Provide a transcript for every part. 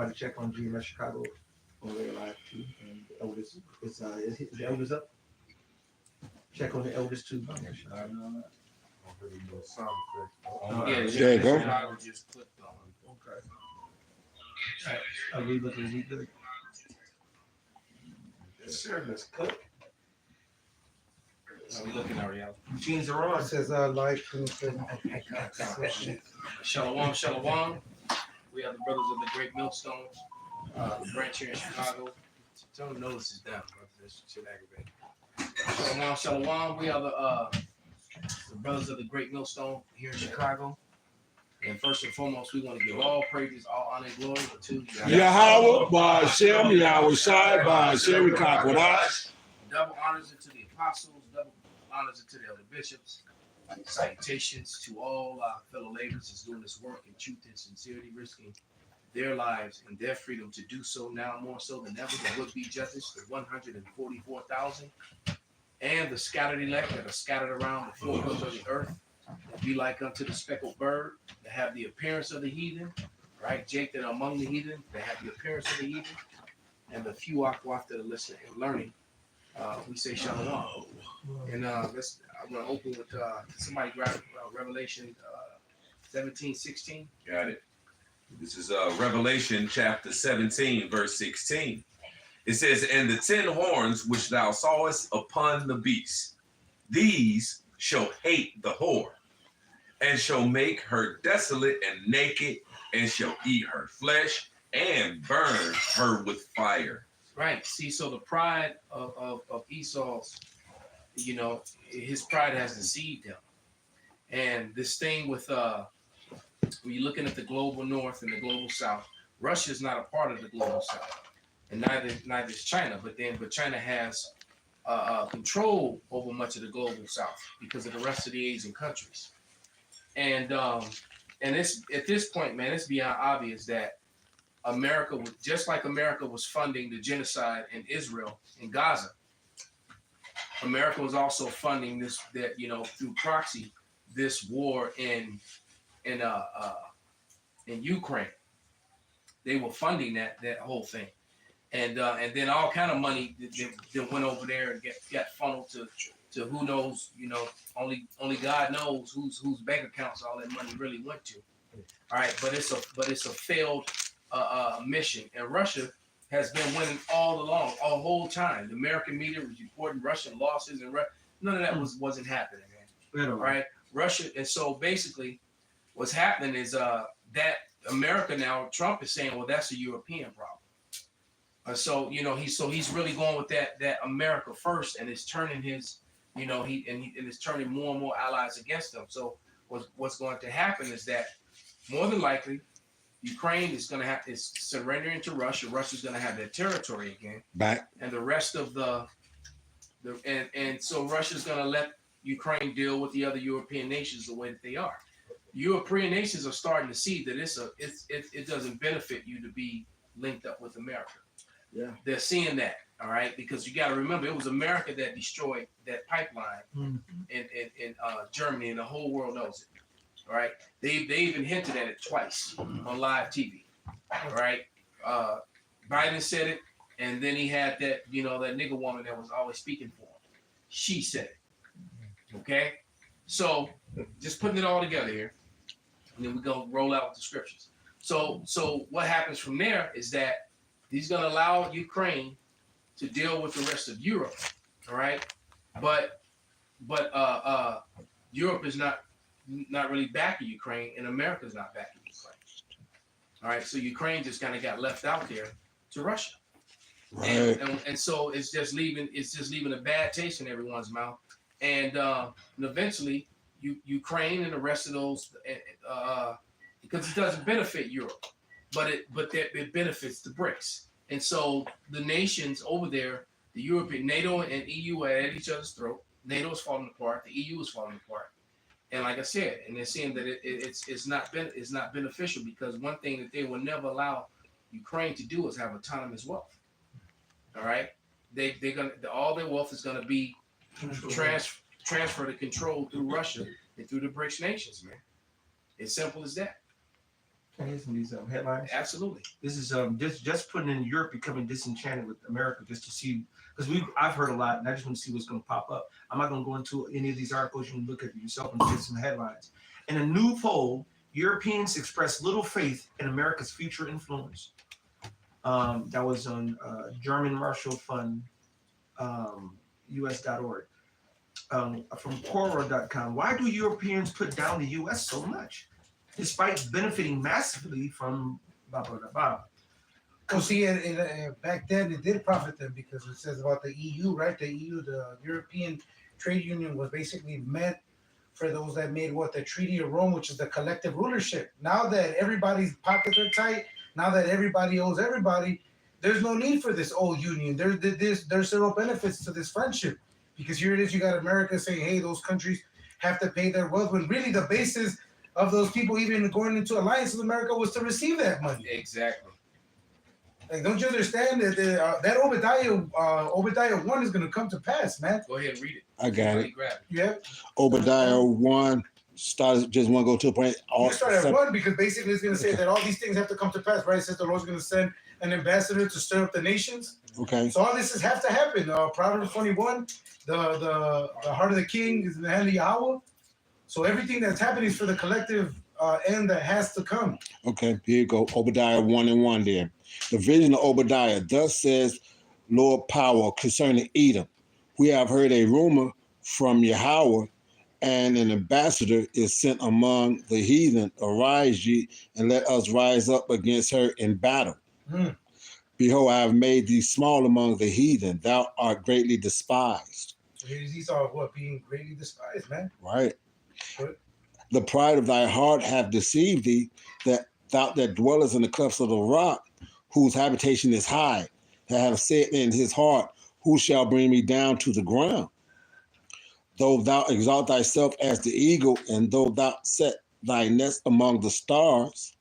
somebody check on GMS Chicago on their live too. And the eldest is the eldest up. Check on the eldest too. There you go. I just clicked on. Okay. All right. Are we looking? We good? Sure, let's cook. Are we looking already? Machines are on. It says like and Shalom, shalom. We are the brothers of the Great Millstones, the branch here in Chicago. Tell them notice is down, brother. This shit aggravating. Shalom, shalom. We are the brothers of the Great Millstone here in Chicago. And first and foremost, we want to give all praises, all honor, and glory to Yahweh, Ba'ashem, Yahweh Shai, Ba'ashem, Kakodah. double honors into the apostles, double honors into the other bishops. Salutations to all our fellow laborers that's doing this work in truth and sincerity, risking their lives and their freedom to do so now more so than ever. The would-be judges, the 144,000, and the scattered elect that are scattered around the four corners of the earth, that be like unto the speckled bird, that have the appearance of the heathen, right? Jake, that are among the heathen, that have the appearance of the heathen, and the few aquaf that are listening and learning. We say shalom. And I'm going to open with somebody grab Revelation 17:16. Got it. This is Revelation chapter 17, verse 16. It says, "And the 10 horns which thou sawest upon the beast, these shall hate the whore, and shall make her desolate and naked, and shall eat her flesh, and burn her with fire." Right. See, so the pride of Esau's, his pride has deceived him. And this thing with when you're looking at the global north and the global south, Russia is not a part of the global south, and neither is China. But China has control over much of the global south because of the rest of the Asian countries. And it's at this point, man, it's beyond obvious that America, just like America was funding the genocide in Israel in Gaza, America was also funding through proxy this war in Ukraine. They were funding that whole thing, and then all kind of money that went over there and got funneled to who knows, only God knows whose bank accounts all that money really went to. All right, but it's a failed mission, and Russia has been winning all along, all whole time. The American media was reporting Russian losses, and none of that wasn't happening, man. All right, Russia, and so basically, what's happening is that America now, Trump is saying, well, that's a European problem. So he's really going with that America first, and it's turning his, it's turning more and more allies against him. So what's going to happen is that more than likely, Ukraine is surrendering to Russia. Russia's going to have their territory again Back. and the rest of and so Russia's going to let Ukraine deal with the other European nations the way that they are. European nations are starting to see that it doesn't benefit you to be linked up with America. Yeah, they're seeing that, all right, because you got to remember it was America that destroyed that pipeline in Germany, and the whole world knows it. All right, they even hinted at it twice on live TV. All right, Biden said it, and then he had that that nigga woman that was always speaking for him. She said it. Okay, so just putting it all together here, and then we're gonna roll out with the scriptures. So what happens from there is that he's gonna allow Ukraine to deal with the rest of Europe. All right, but Europe is not really backing Ukraine, and America's not backing Ukraine. All right, so Ukraine just kind of got left out there to Russia, Right. and so it's just leaving a bad taste in everyone's mouth, and eventually Ukraine and the rest of those, because it doesn't benefit Europe, but it benefits the BRICS, and so the nations over there, the European NATO and EU are at each other's throat. NATO is falling apart, the EU is falling apart. And like I said, and they're saying that it's not beneficial, because one thing that they will never allow Ukraine to do is have autonomous wealth. All right, they're gonna all their wealth is gonna be transferred to control through Russia and through the BRICS nations, man. It's simple as that. Can I hear some of these headlines? Absolutely. This is just putting in Europe becoming disenchanted with America just to see, because I've heard a lot and I just want to see what's going to pop up. I'm not going to go into any of these articles. You can look at it yourself and get some headlines. In a new poll, Europeans express little faith in America's future influence. That was on German Marshall Fund, US.org. From Quora.com. Why do Europeans put down the US so much, despite benefiting massively from blah, blah, blah, blah? Well, see, back then it did profit them because it says about the EU, right? The EU, the European Trade Union, was basically meant for those that made the Treaty of Rome, which is the collective rulership. Now that everybody's pockets are tight, now that everybody owes everybody, there's no need for this old union. There's zero benefits to this friendship, because here it is, you got America saying, hey, those countries have to pay their wealth, when really the basis of those people even going into alliance with America was to receive that money. Exactly. Like, don't you understand that that Obadiah 1 is going to come to pass, man? Go ahead and read it. I got it. Grab it. Yeah. Obadiah 1 starts, just want to go to a point. You start at 1 because basically it's going to say that all these things have to come to pass, right? It says the Lord's going to send an ambassador to stir up the nations. Okay. So all this have to happen. Proverbs 21, the heart of the king is in the hand of Yahweh. So everything that's happening is for the collective end that has to come. Okay, here you go. Obadiah 1:1 there. The vision of Obadiah, thus says Lord Power concerning Edom. We have heard a rumor from Yahweh, and an ambassador is sent among the heathen. Arise ye, and let us rise up against her in battle. Behold, I have made thee small among the heathen. Thou art greatly despised. So here's Esau, being greatly despised, man. Right. What? The pride of thy heart hath deceived thee, that thou that dwellest in the clefts of the rock, whose habitation is high, that have said in his heart, who shall bring me down to the ground? Though thou exalt thyself as the eagle, and though thou set thy nest among the stars,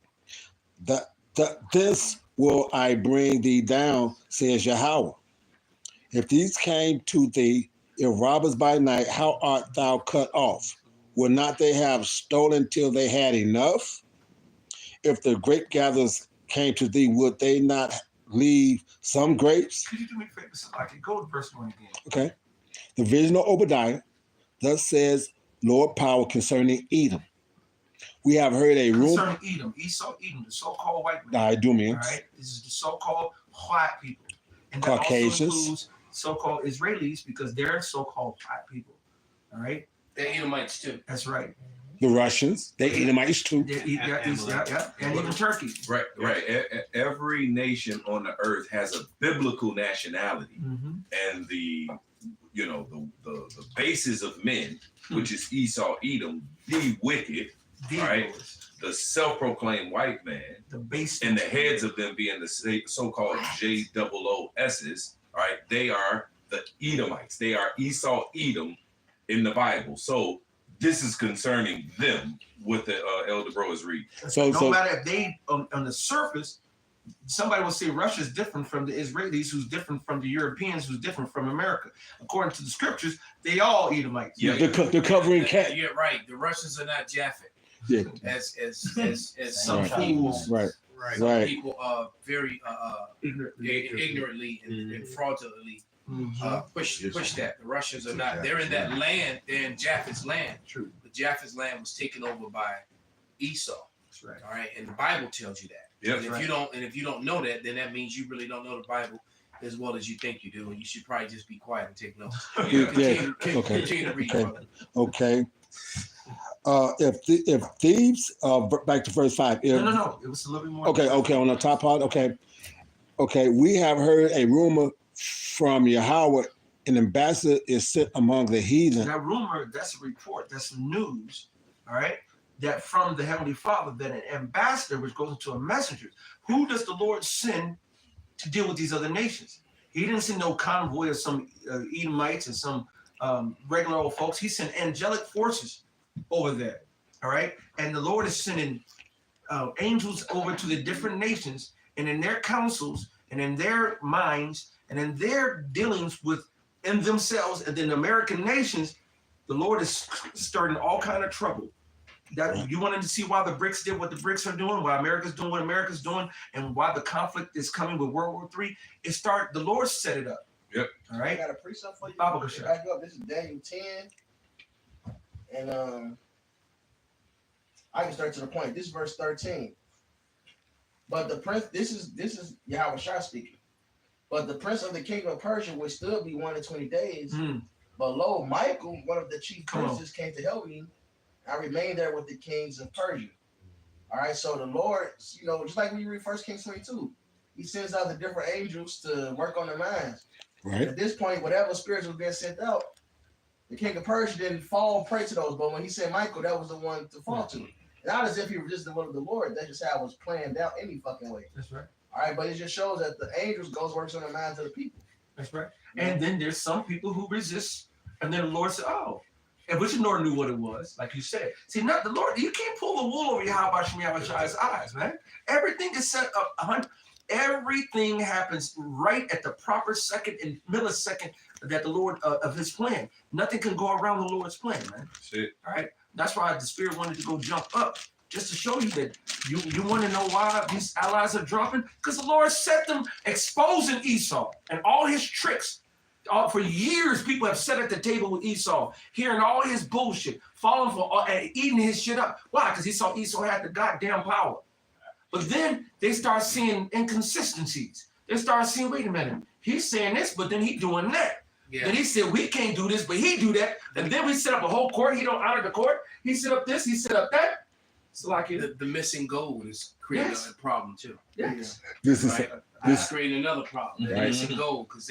this will I bring thee down, says Yahweh. If these came to thee, if robbers by night, how art thou cut off? Would not they have stolen till they had enough? If the grape gatherers came to thee, would they not leave some grapes? Could you do me a favor? Go to verse 1 again. Okay. The vision of Obadiah, thus says Lord Power concerning Edom. We have heard a rumor. Concerning Edom, Esau, Edom, the so-called white man. I do mean. All right, this is the so-called white people, and that Caucasians. also includes so-called Israelis, because they're so-called white people. All right, They're Edomites too. that's right. The Russians, they Edomites too. And even Turkey. Right, right. Every nation on the earth has a biblical nationality, and the basis of men, which is Esau, Edom, the wicked, right? The self-proclaimed white man, the base, and the heads of them being the so-called JOOS's, right? They are the Edomites. They are Esau, Edom in the Bible. So this is concerning them, what the Elder Bro is reading. So no matter if they on the surface, somebody will say Russia is different from the Israelis, who's different from the Europeans, who's different from America. According to the scriptures, they all Edomites. Yeah, they're covering cat. You're right. The Russians are not Japhet. Yeah. As some Right. fools, Right. some Right. people very ignorantly and fraudulently push that. The Russians are not. They're in that land. They're in Japheth's land. True. But Japheth's land was taken over by Esau. That's right. All right, and the Bible tells you that. Yep. And if you don't know that, then that means you really don't know the Bible as well as you think you do, and you should probably just be quiet and take notes. Yeah. Continue to read, brother. Okay. If thieves, back to verse 5. No. It was a little bit more. Okay. On the top part. Okay. We have heard a rumor from Yahweh, an ambassador is sent among the heathen. That rumor, that's a report, that's news, all right? That from the Heavenly Father, that an ambassador, which goes into a messenger. Who does the Lord send to deal with these other nations? He didn't send no convoy of some Edomites and some regular old folks. He sent angelic forces over there, all right? And the Lord is sending angels over to the different nations, and in their councils and in their minds and in their dealings in themselves and then the American nations, the Lord is stirring all kind of trouble That you wanted to see why the BRICS did what the BRICS are doing, why America's doing what America's doing, and why the conflict is coming with World War III. The Lord set it up. Yep. All I right. got a precept for you. Bible question. Back up. This is Daniel 10, and I can start to the point. This is verse 13. But the prince, this is Yahweh Shah speaking. But the prince of the kingdom of Persia would still be 120 days. But lo, Michael, one of the chief princes, came to help me. I remained there with the kings of Persia. All right, so the Lord, just like when you read 1 Kings 22, he sends out the different angels to work on their minds. Right. At this point, whatever spirits was being sent out, the king of Persia didn't fall prey to those. But when he sent Michael, that was the one to fall to. Not as if he resisted the will of the Lord. That's just how it was planned out any fucking way. That's right. All right, but it just shows that the angels goes works on the minds of the people. That's right. And then there's some people who resist, and then the Lord said, "Oh," and which the Lord knew what it was, like you said. See, not the Lord. You can't pull the wool over Yahweh Shai's eyes, man. Everything is set up. Everything happens right at the proper second and millisecond that the Lord of His plan. Nothing can go around the Lord's plan, man. That's it. All right. That's why the Spirit wanted to go jump up, just to show you that you want to know why these allies are dropping, because the Lord set them exposing Esau and all his tricks. For years, people have sat at the table with Esau, hearing all his bullshit, falling for and eating his shit up. Why? Because he saw Esau had the goddamn power. But then they start seeing inconsistencies. They start seeing, wait a minute, he's saying this, but then he doing that. Yeah. Then he said, we can't do this, but he do that. And then we set up a whole court. He don't honor the court. He set up this, he set up that. It's like The missing gold is creating Yes. a problem too. yes. This is Right? this- It's creating another problem. The Right. missing gold because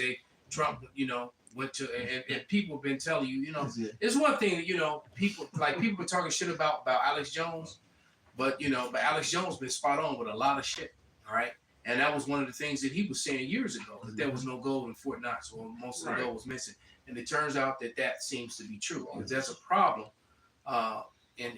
Trump, went to and people have been telling you, That's it. it's one thing, people were talking shit about Alex Jones, but Alex Jones been spot on with a lot of shit. All right. And that was one of the things that he was saying years ago, that there was no gold in Fort Knox, or most of the gold was missing. And it turns out that seems to be true, because that's a problem. And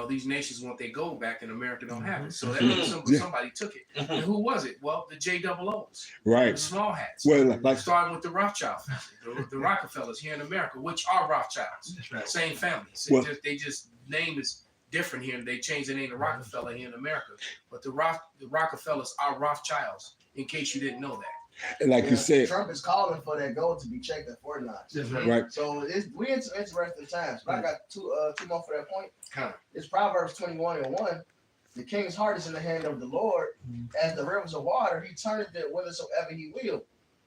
these nations want their gold back, and America don't have it. So that means somebody took it. And who was it? Well, the JOOs, the right. small hats. Well, like Starting with the Rothschild family, the Rockefellers here in America, which are Rothschilds, That's right. same family. So Well- they just name is different here. They changed the name to Rockefeller here in America, but the Rockefellers are Rothschilds. In case you didn't know that. like you said, Trump is calling for that gold to be checked at Fort Knox. That's right. right. So we're in some interesting times. But I got two more for that point. Kind of. It's Proverbs 21:1. The king's heart is in the hand of the Lord. As the rivers of water, he turneth it whithersoever he will.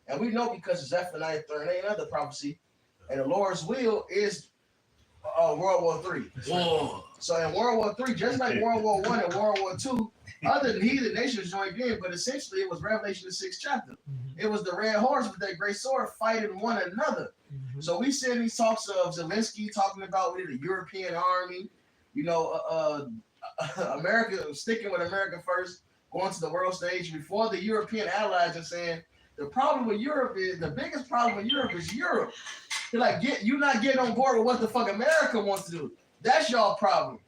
And we know because of Zephaniah 3 and another prophecy. And the Lord's will is World War III. Whoa. So in World War III, just like World War I and World War II, other than heathen nations joined in, but essentially it was Revelation the 6th chapter. It was the red horse with that great sword fighting one another. So we see these talks of Zelensky talking about the European army, America sticking with America first, going to the world stage before the European allies are saying the problem with Europe is the biggest problem with Europe is Europe. They're like, you're not getting on board with what the fuck America wants to do. That's y'all problem.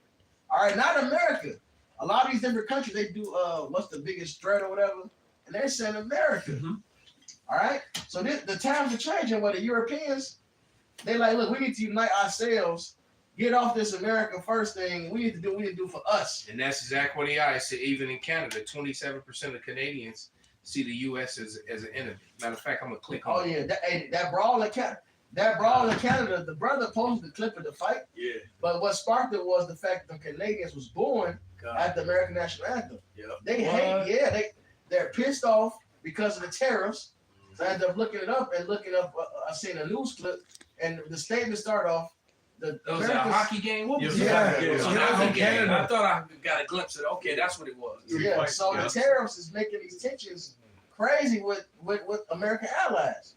All right, not America. A lot of these different countries, they do what's the biggest threat or whatever, and they're saying America. All right, so the times are changing. Where the Europeans, they like, look, we need to unite ourselves, get off this America first thing. We need to do for us. And that's exactly what I said. Even in Canada, 27% of Canadians see the U.S. as an enemy. Matter of fact, I'm gonna click on. Oh yeah, that brawl in Canada, the brother posted the clip of the fight. Yeah. But what sparked it was the fact that the Canadians was born at the American national anthem. Yep. They they're pissed off because of the tariffs. So I ended up looking it up. I seen a news clip, and the statement started off. It was a hockey game. What was it? Yeah. It was a Yeah. hockey game. Canada. I thought I got a glimpse of it. Okay, that's what it was. Yeah, so the tariffs is making these tensions crazy with American allies.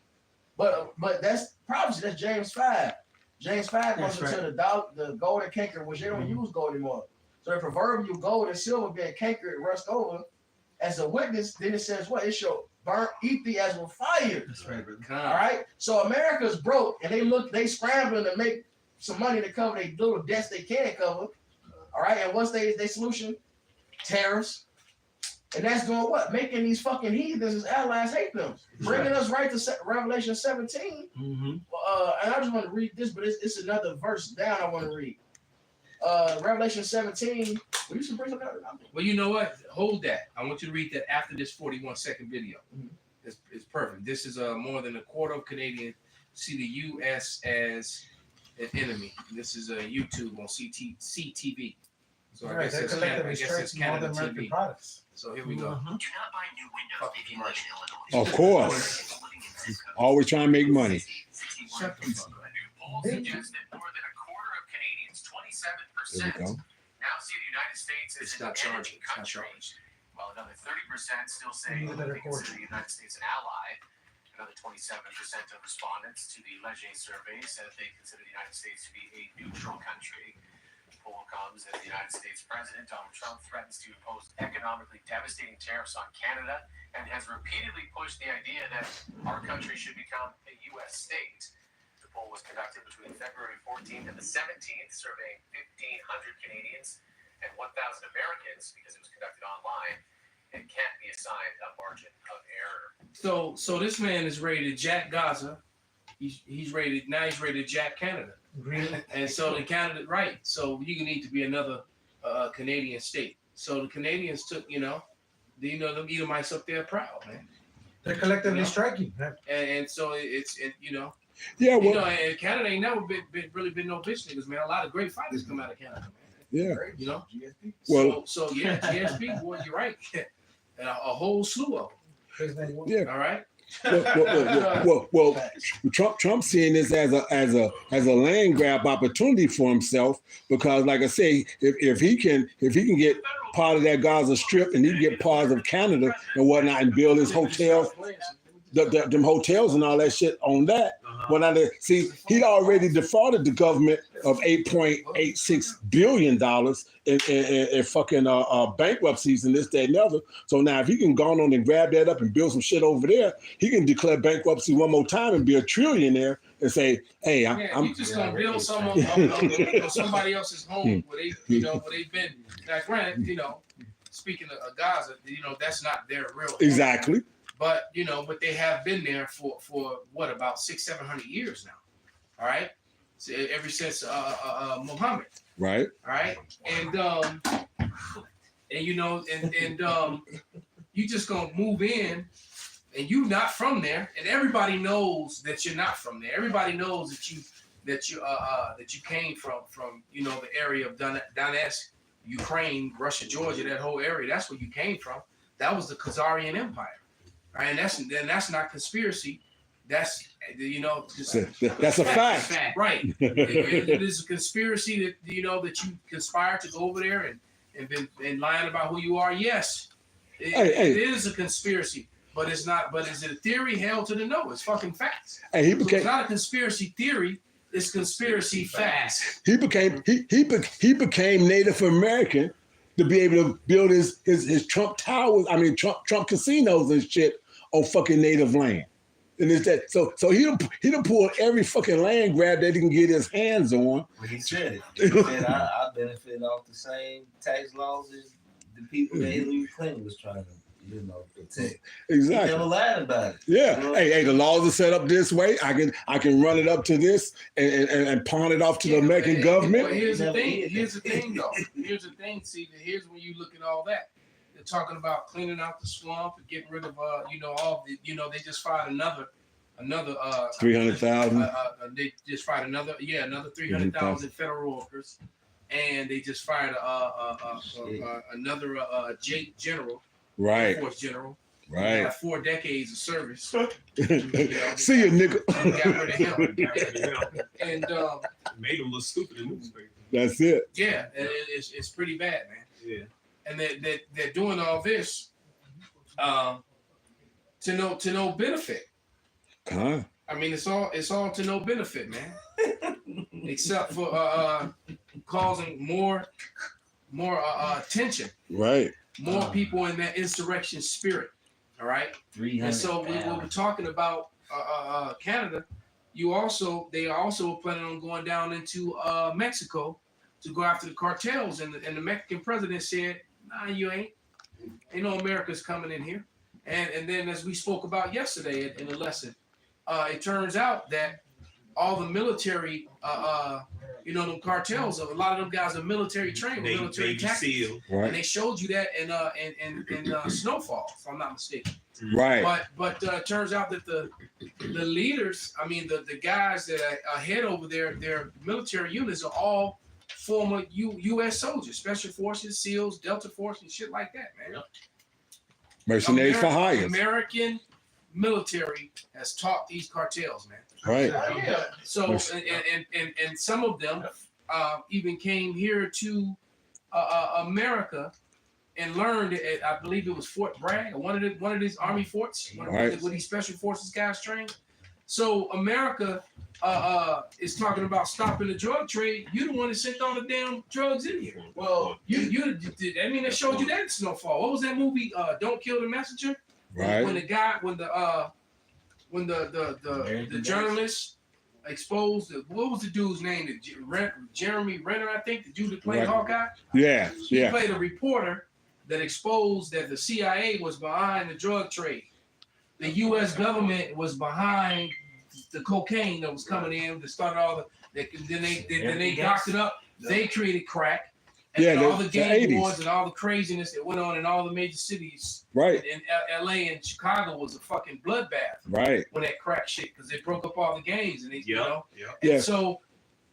But that's prophecy. That's James 5. James 5 goes That's into the gold and canker, which they don't use gold anymore. So the proverbial gold and silver being cankered and rust over as a witness, then it says what? It shall eat thee as with fire. That's right, brother. All right. So America's broke and they scrambling to make some money to cover their little debts they can cover. All right. And what's their solution? Tariffs. And that's doing what? Making these fucking heathens as allies hate them. Bringing us right to Revelation 17. And I just want to read this, but it's another verse down I want to read. Revelation 17. Will you bring up that? Well, you know what? Hold that. I want you to read that after this 41-second video. Mhm. It's perfect. This is more than a quarter of Canadians see the U.S. as an enemy. This is YouTube on CTV. So I guess they're it's collectively striking all the Canada American TV. products. So here we go. Do not buy new windows Fucking if you live commercial. in Illinois. Of course. Living in zip codes Always trying to make money. 61%. Shut the fuck up. A new poll suggests that more than a quarter of Canadians, There we 27%, go. now see the United States as It's an not charging. enemy It's not country, charging. while another 30% still say You better they record. consider the United States an ally. Another 27% of respondents to the Leger survey said they consider the United States to be a neutral country. The poll comes as the United States President Donald Trump threatens to impose economically devastating tariffs on Canada and has repeatedly pushed the idea that our country should become a U.S. state. The poll was conducted between February 14th and the 17th, surveying 1,500 Canadians and 1,000 Americans because it was conducted online. It can't be assigned a margin of error. So this man is ready to jack Gaza. He's ready to jack Canada. Really? And so the Canada, right? So you need to be another Canadian state. So the Canadians took, them Edomites up there proud, man. They're collectively You know? striking. Huh? And so it's Yeah, well, and Canada ain't never been no bitch niggas, man. A lot of great fighters come out of Canada, man. yeah. You know. Well- So yeah, GSP, boy, you're right. And a whole slew of them. Yeah. All right. Well, Trump seeing this as a land grab opportunity for himself because, like I say, if he can get part of that Gaza Strip and he can get parts of Canada and whatnot and build his hotels, them hotels and all that shit on that. Well, now see, he'd already defrauded the government of $8.86 billion in fucking bankruptcies and this, that, and the other. So now, if he can go on and grab that up and build some shit over there, he can declare bankruptcy one more time and be a trillionaire and say, "Hey, you just gonna build some on somebody else's home where they've been. Now, granted, speaking of Gaza, that's not their real home. Exactly." But but they have been there for what, about 600-700 years now. All right, so ever since Muhammad. Right. All right, and you just gonna move in, and you not from there, and everybody knows that you're not from there. Everybody knows that you came from the area of Donetsk, Ukraine, Russia, Georgia, that whole area. That's where you came from. That was the Khazarian Empire. All right, and that's not conspiracy. That's That's a fact. Right. It is a conspiracy that that you conspired to go over there and been lying about who you are. Yes, it is a conspiracy, but it's not. But is it a theory? Hell to the no. It's fucking facts. Hey, So it's not a conspiracy theory. It's conspiracy facts. he became Native American to be able to build his Trump towers. I mean Trump casinos and shit on fucking native land. And it's that so he done pulled every fucking land grab that he can get his hands on. When he said it, he said I benefit off the same tax laws as the people that Hillary Clinton was trying to protect. Exactly. He never lied about it. Yeah. You know? Hey, the laws are set up this way. I can run it up to this and pawn it off to the American government. But here's the Never thing. did Here's the thing, though. Here's the thing. See, here's when you look at all that. They're talking about cleaning out the swamp and getting rid of all the they just fired another 300,000. They just fired another 300,000 federal workers, and they just fired another general, Right. Air Force general. He Right. had 4 decades of service. See you, nigga. And got rid of him. And Made him look stupid in newspapers. That's it. yeah, it's pretty bad, man. Yeah. And they're doing all this to no benefit. Huh? I mean, it's all to no benefit, man. Except for causing more tension, Right. more people in that insurrection spirit. All right. 300. And so when we're talking about Canada, they are also planning on going down into Mexico to go after the cartels, and the Mexican president said, "Nah, you ain't no America's coming in here." And then, as we spoke about yesterday in the lesson, it turns out that all the military You know, them cartels. A lot of them guys are military trained, with military Navy tactics, SEAL. and Right. they showed you that in Snowfall, if I'm not mistaken. Right. But it turns out that the leaders, I mean the guys that are head over there, their military units are all former U.S. soldiers, special forces, SEALs, Delta Force, and shit like that, man. Mercenaries for hire. American military has taught these cartels, man. Right. Oh, yeah. So and some of them even came here to America and learned at, I believe it was Fort Bragg, or one of these army forts, where these special forces guys trained. So America is talking about stopping the drug trade. You the one that sent all the damn drugs in here. Well, You did. I mean, they showed you that in Snowfall. What was that movie? Don't Kill the Messenger. Right. When the journalist exposed what was the dude's name? Jeremy Renner, I think, the dude that played Right. Hawkeye. Yeah. He Yeah. played a reporter that exposed that the CIA was behind the drug trade. The U.S. government was behind the cocaine that was coming in that started all the. Then they docked it up. They created crack. And Yeah, all the the gang 80s. wars and all the craziness that went on in all the major cities. Right. In L.A. and Chicago was a fucking bloodbath Right. when that crack shit, because they broke up all the gangs and they, you know. Yeah. And Yeah. so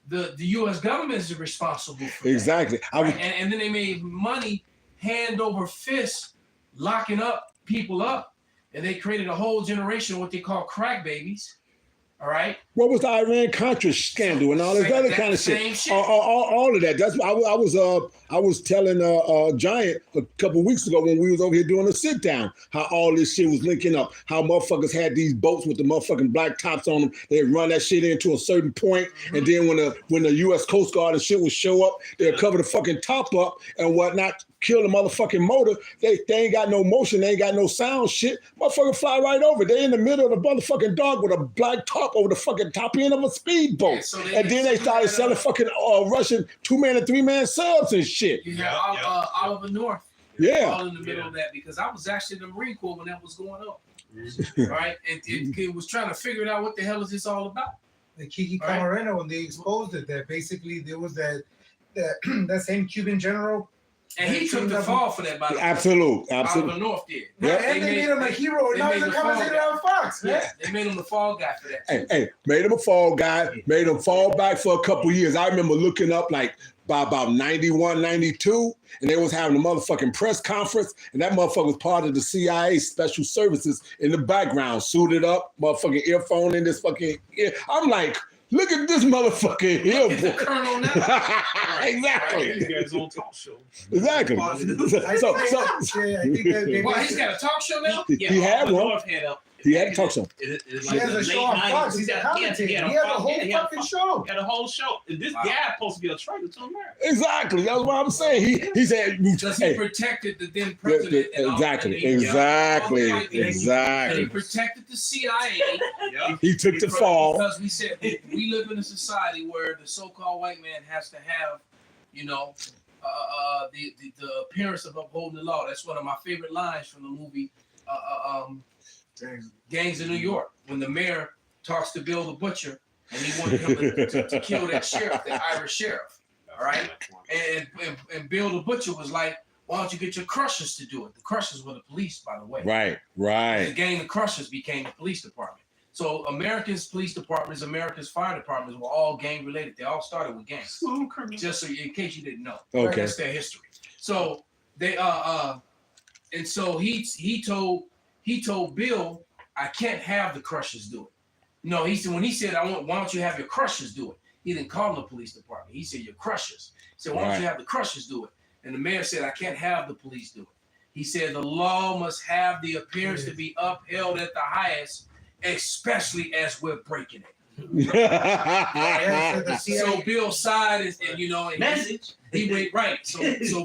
the U.S. government is responsible for that. Exactly. I was. Right? And then they made money hand over fist, locking up people up, and they created a whole generation of what they call crack babies. All right. What was the Iran Contra scandal and all this other kind of Same shit? shit. All of that. That's I was telling Giant a couple weeks ago when we was over here doing a sit down how all this shit was linking up. How motherfuckers had these boats with the motherfucking black tops on them. They'd run that shit into a certain point, and then when the U.S. Coast Guard and shit would show up, they'd cover the fucking top up and whatnot. Kill the motherfucking motor. They ain't got no motion. They ain't got no sound. Shit, motherfucker fly right over. They in the middle of the motherfucking dock with a black top over the fucking top end of a speedboat. Yeah, so And then they started selling fucking Russian 2-man and 3-man subs and shit. You have Oliver North. Yeah. All in the middle of that, because I was actually in the Marine Corps when that was going on. Right? And it was trying to figure it out what the hell is this all about. The Kiki Right. Camarena, when they exposed it, that basically there was that same Cuban general. And he took the fall for that, by the way. Absolute. Oliver North did. Yeah. And they made him a hero. they Now made he's a the fall commentator guy. on Fox, man. Yeah, they made him the fall guy for that. Hey, made him a fall guy, made him fall back for a couple years. I remember looking up like by about 91, 92, and they was having a motherfucking press conference, and that motherfucker was part of the CIA special services in the background, suited up, motherfucking earphone in this fucking ear. I'm like, look at this motherfucker here, Look at the boy. colonel now. Exactly. He's got his own talk show. Exactly. I think that they Well, he's got a talk show now? He had one. North had a, He had to talk some. it's He like has the a show late on Fox. 90s. He's a He commentator. had He has a whole he had fucking show. He had a whole show. This Wow. guy supposed to be a traitor to America. Exactly. That's what I'm saying. He said, Because he hey, protected the then president. and all- exactly, and he- exactly, all the white people. And exactly. he protected the CIA. Yeah. He took the fall. Because we said we live in a society where the so-called white man has to have, you know, the appearance of upholding the law. That's one of my favorite lines from the movie Gangs of New York, when the mayor talks to Bill the Butcher and he wanted him to kill that sheriff, that Irish sheriff. All right, and Bill the Butcher was like, "Why don't you get your crushers to do it?" The crushers were the police, by the way. Right, The right. gang of crushers became the police department. So America's police departments, America's fire departments were all gang related. They all started with gangs. Just so in case you didn't know. Okay. That's their history. So they and so he told Bill, I can't have the crushers do it. No, he said when he said why don't you have your crushers do it? He didn't call them the police department. He said your crushers. He said, why don't you have the crushers do it? And the mayor said, I can't have the police do it. He said the law must have the appearance to be upheld at the highest, especially as we're breaking it. So Bill sighed and you know, and Message. he went right. So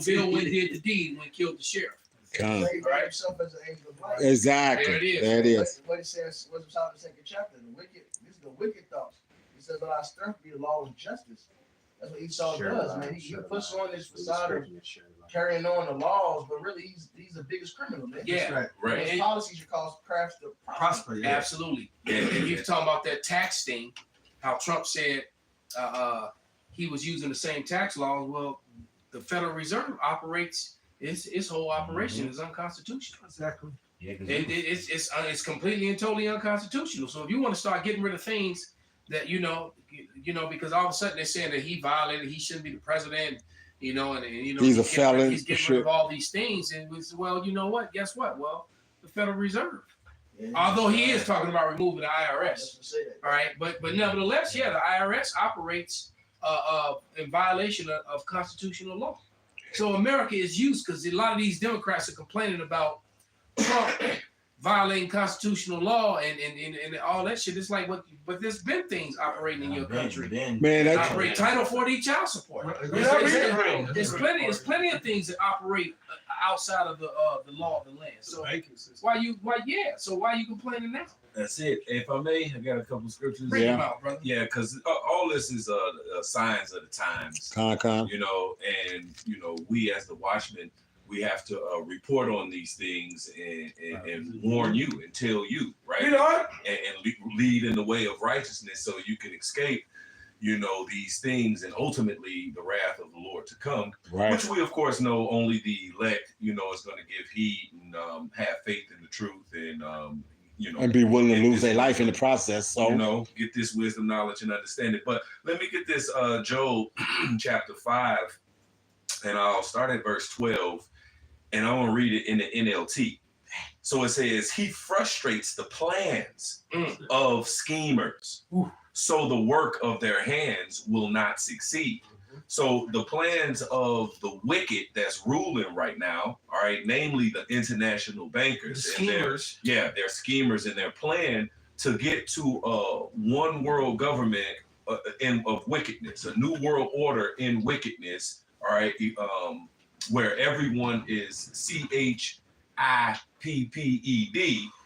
Bill went and did the deed and went and killed the sheriff. Come. He made himself as an angel of light. Exactly. There it is. There it is. What it says, what's inside the second chapter? This is the wicked thoughts. He says, "But our strength be the law and justice." That's what Esau does, man. He puts on this facade of carrying on the laws, but really he's the biggest criminal, man. Yeah. Right. Right. His policies should cause crafts to Prosper. Yeah. Absolutely. And he was talking about that tax thing, how Trump said he was using the same tax laws. Well, the Federal Reserve operates its whole operation is unconstitutional. Exactly. Yeah, 'cause It's completely and totally unconstitutional. So if you want to start getting rid of things that because all of a sudden they're saying that he violated, he shouldn't be the president, and He's a felon. he's getting rid of all these things, and we said, well, you know what? Guess what? Well, the Federal Reserve. Although he is talking about removing the IRS, all right, but nevertheless, yeah, the IRS operates in violation of constitutional law. So America is used because a lot of these Democrats are complaining about Trump violating constitutional law and all that shit. It's like but there's been things operating in your country. Man, that Operate Title 40 child support. There's plenty of things that operate outside of the law of the land. So why you complaining now? That's it. If I may, I got a couple scriptures. Bring them out, brother. Yeah, because all this is signs of the times. Con. And we as the watchmen, we have to report on these things and warn you and tell you, right? And lead in the way of righteousness so you can escape, these things and ultimately the wrath of the Lord to come, Right. which we of course know only the elect, is going to give heed and have faith in the truth and And be willing to lose their life in the process. So get this wisdom, knowledge, and understanding. But let me get this Job chapter 5, and I'll start at verse 12, and I want to read it in the NLT. So it says, he frustrates the plans of schemers, so the work of their hands will not succeed. So the plans of the wicked that's ruling right now, all right, namely the international bankers, The schemers. they're schemers in their plan to get to one world government of wickedness, a new world order in wickedness, all right, where everyone is CHIPPED,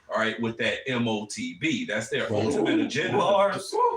all right, with that MOTB. That's their ultimate agenda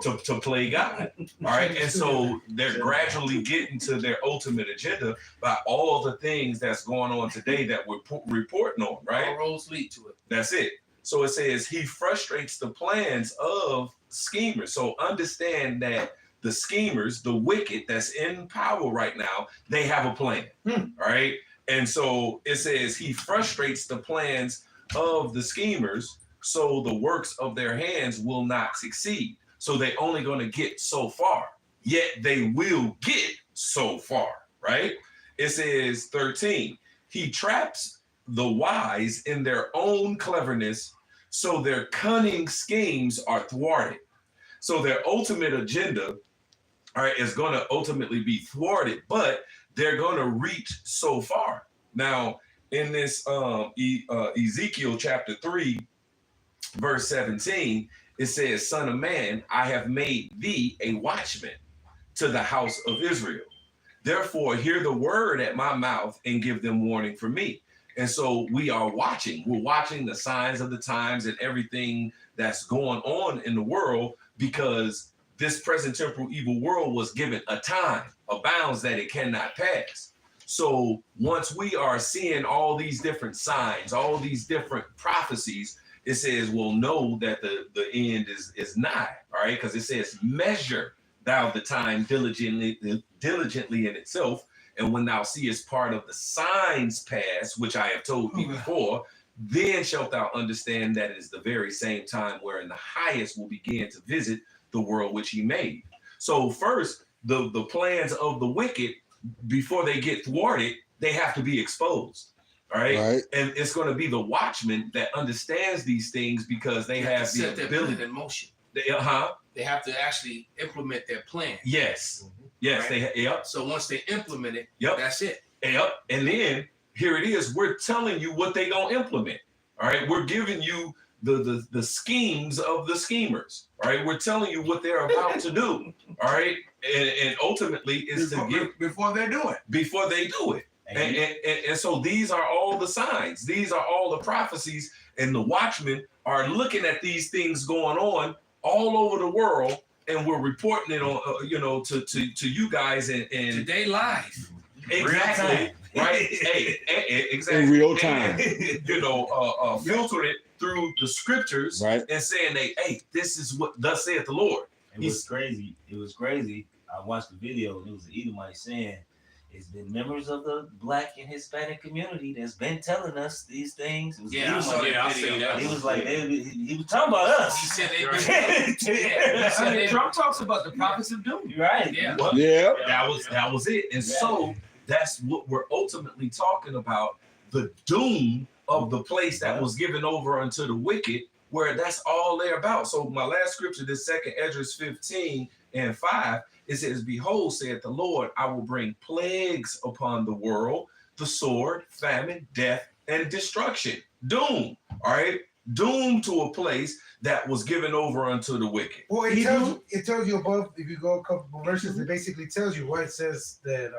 to play God. All right. And so they're gradually getting to their ultimate agenda by all the things that's going on today that we're reporting on, right? All roads lead to it. That's it. So it says he frustrates the plans of schemers. So understand that the schemers, the wicked that's in power right now, they have a plan. All right. And so it says he frustrates the plans of the schemers, so the works of their hands will not succeed. So they're only going to get so far, yet they will get so far, right? It says 13, he traps the wise in their own cleverness, so their cunning schemes are thwarted. So their ultimate agenda, all right, is going to ultimately be thwarted, but they're going to reach so far. Now, in this Ezekiel chapter 3, verse 17, it says, son of man, I have made thee a watchman to the house of Israel. Therefore, hear the word at my mouth and give them warning for me. And so we are watching. We're watching the signs of the times and everything that's going on in the world, because this present temporal evil world was given a time, a bounds that it cannot pass. So once we are seeing all these different signs, all these different prophecies, it says, well, know that the end is nigh, all right? Because it says, measure thou the time diligently in itself. And when thou seest part of the signs pass, which I have told thee before, then shalt thou understand that it is the very same time wherein the highest will begin to visit the world which he made. So first, the plans of the wicked, before they get thwarted, they have to be exposed. All right. And it's going to be the watchman that understands these things, because they have the set ability their plan in motion. They have to actually implement their plan. Yes. Yes. Right? So once they implement it, that's it. Yep. And then here it is. We're telling you what they gonna implement. All right. We're giving you the schemes of the schemers. All right. We're telling you what they're about to do. All right. And ultimately is to get before they do it. And so these are all the signs. These are all the prophecies, and the watchmen are looking at these things going on all over the world, and we're reporting it on, to you guys and today live. Exactly. Right. Exactly. In real time. Filtering it through the scriptures, right, and saying, hey, this is what thus saith the Lord. It was crazy. I watched the video and it was an Edomite saying, it's been members of the Black and Hispanic community that's been telling us these things. It was an Yeah, I saw Edomite. that I video. see that. He was like, he was talking about us. He said they Yeah. I mean, Trump talks about the prophets of doom. Right. Yeah. Yeah. That was it. And so that's what we're ultimately talking about, the doom of the place that was given over unto the wicked, where that's all they're about. So my last scripture, this 2nd Esdras 15:5, it says, behold, saith the Lord, I will bring plagues upon the world, the sword, famine, death, and destruction. Doom. All right. Doom to a place that was given over unto the wicked. Well, it tells you above, if you go a couple verses, it basically tells you what it says that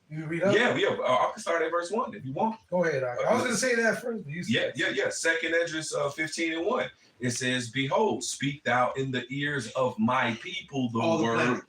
you read up. Yeah. I can start at verse 1 if you want. Go ahead. I was gonna say that first, but you said Yeah. 2nd Esdras 15:1. It says, behold, speak thou in the ears of my people the All the word. planet.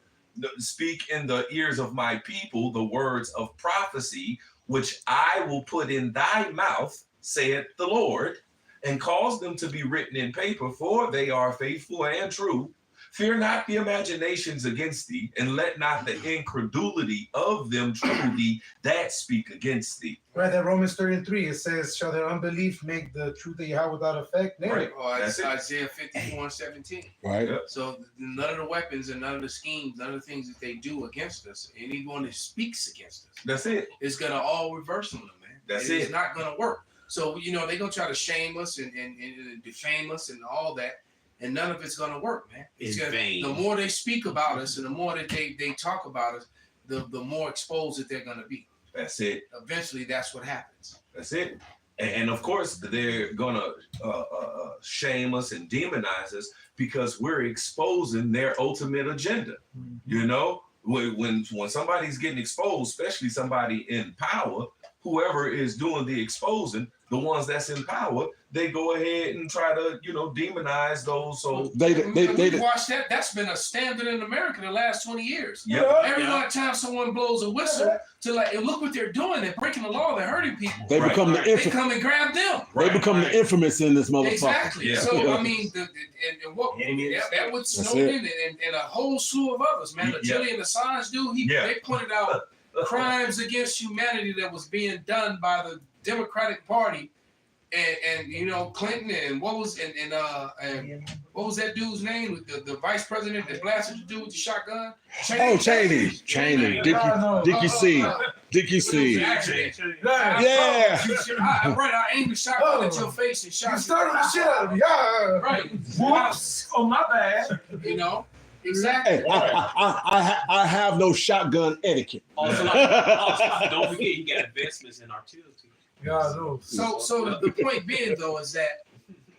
Speak in the ears of my people the words of prophecy, which I will put in thy mouth, saith the Lord, and cause them to be written in paper, for they are faithful and true. Fear not the imaginations against thee, and let not the incredulity of them trouble thee that speak against thee. right. That Romans 33, it says, "Shall their unbelief make the truth of Yahweh without effect?" There. Right. Or That's it. Isaiah 54:17. Right. Yeah. So none of the weapons and none of the schemes, none of the things that they do against us, anyone that speaks against us, That's it. is gonna all reverse on them, man. That's It's it. not gonna work. So they're gonna try to shame us and defame us and all that, and none of it's gonna work, man. It's In vain. the more they speak about us and the more that they talk about us, the more exposed that they're gonna be. That's it. Eventually, that's what happens. That's it. And of course, they're gonna shame us and demonize us because we're exposing their ultimate agenda. You know, when somebody's getting exposed, especially somebody in power, whoever is doing the exposing, the ones that's in power, they go ahead and try to demonize those. So They watched that. That's been a standard in America the last 20 years. yeah, Every time someone blows a whistle to like, look what they're doing. They're breaking the law. They're hurting people. they Right. become the They infamous. come and grab them. They become the infamous in this motherfucker. Exactly. Yeah. So I mean, and what Enemy of the that was That's Snowden and a whole slew of others, man. The Yeah. Julian Assange dude, they pointed out crimes against humanity that was being done by the Democratic Party, and Clinton and what was what was that dude's name with the vice president that blasted the dude with the shotgun? Oh, Cheney. Dickie C. Dickie C. Yeah. I aimed the shotgun at your face and shot You you. started the shit out of me. Right. Whoops. Oh, my bad. Exactly. Hey, I have no shotgun etiquette. Also, don't forget, you got investments in artillery. Yeah, no. So the point being though is that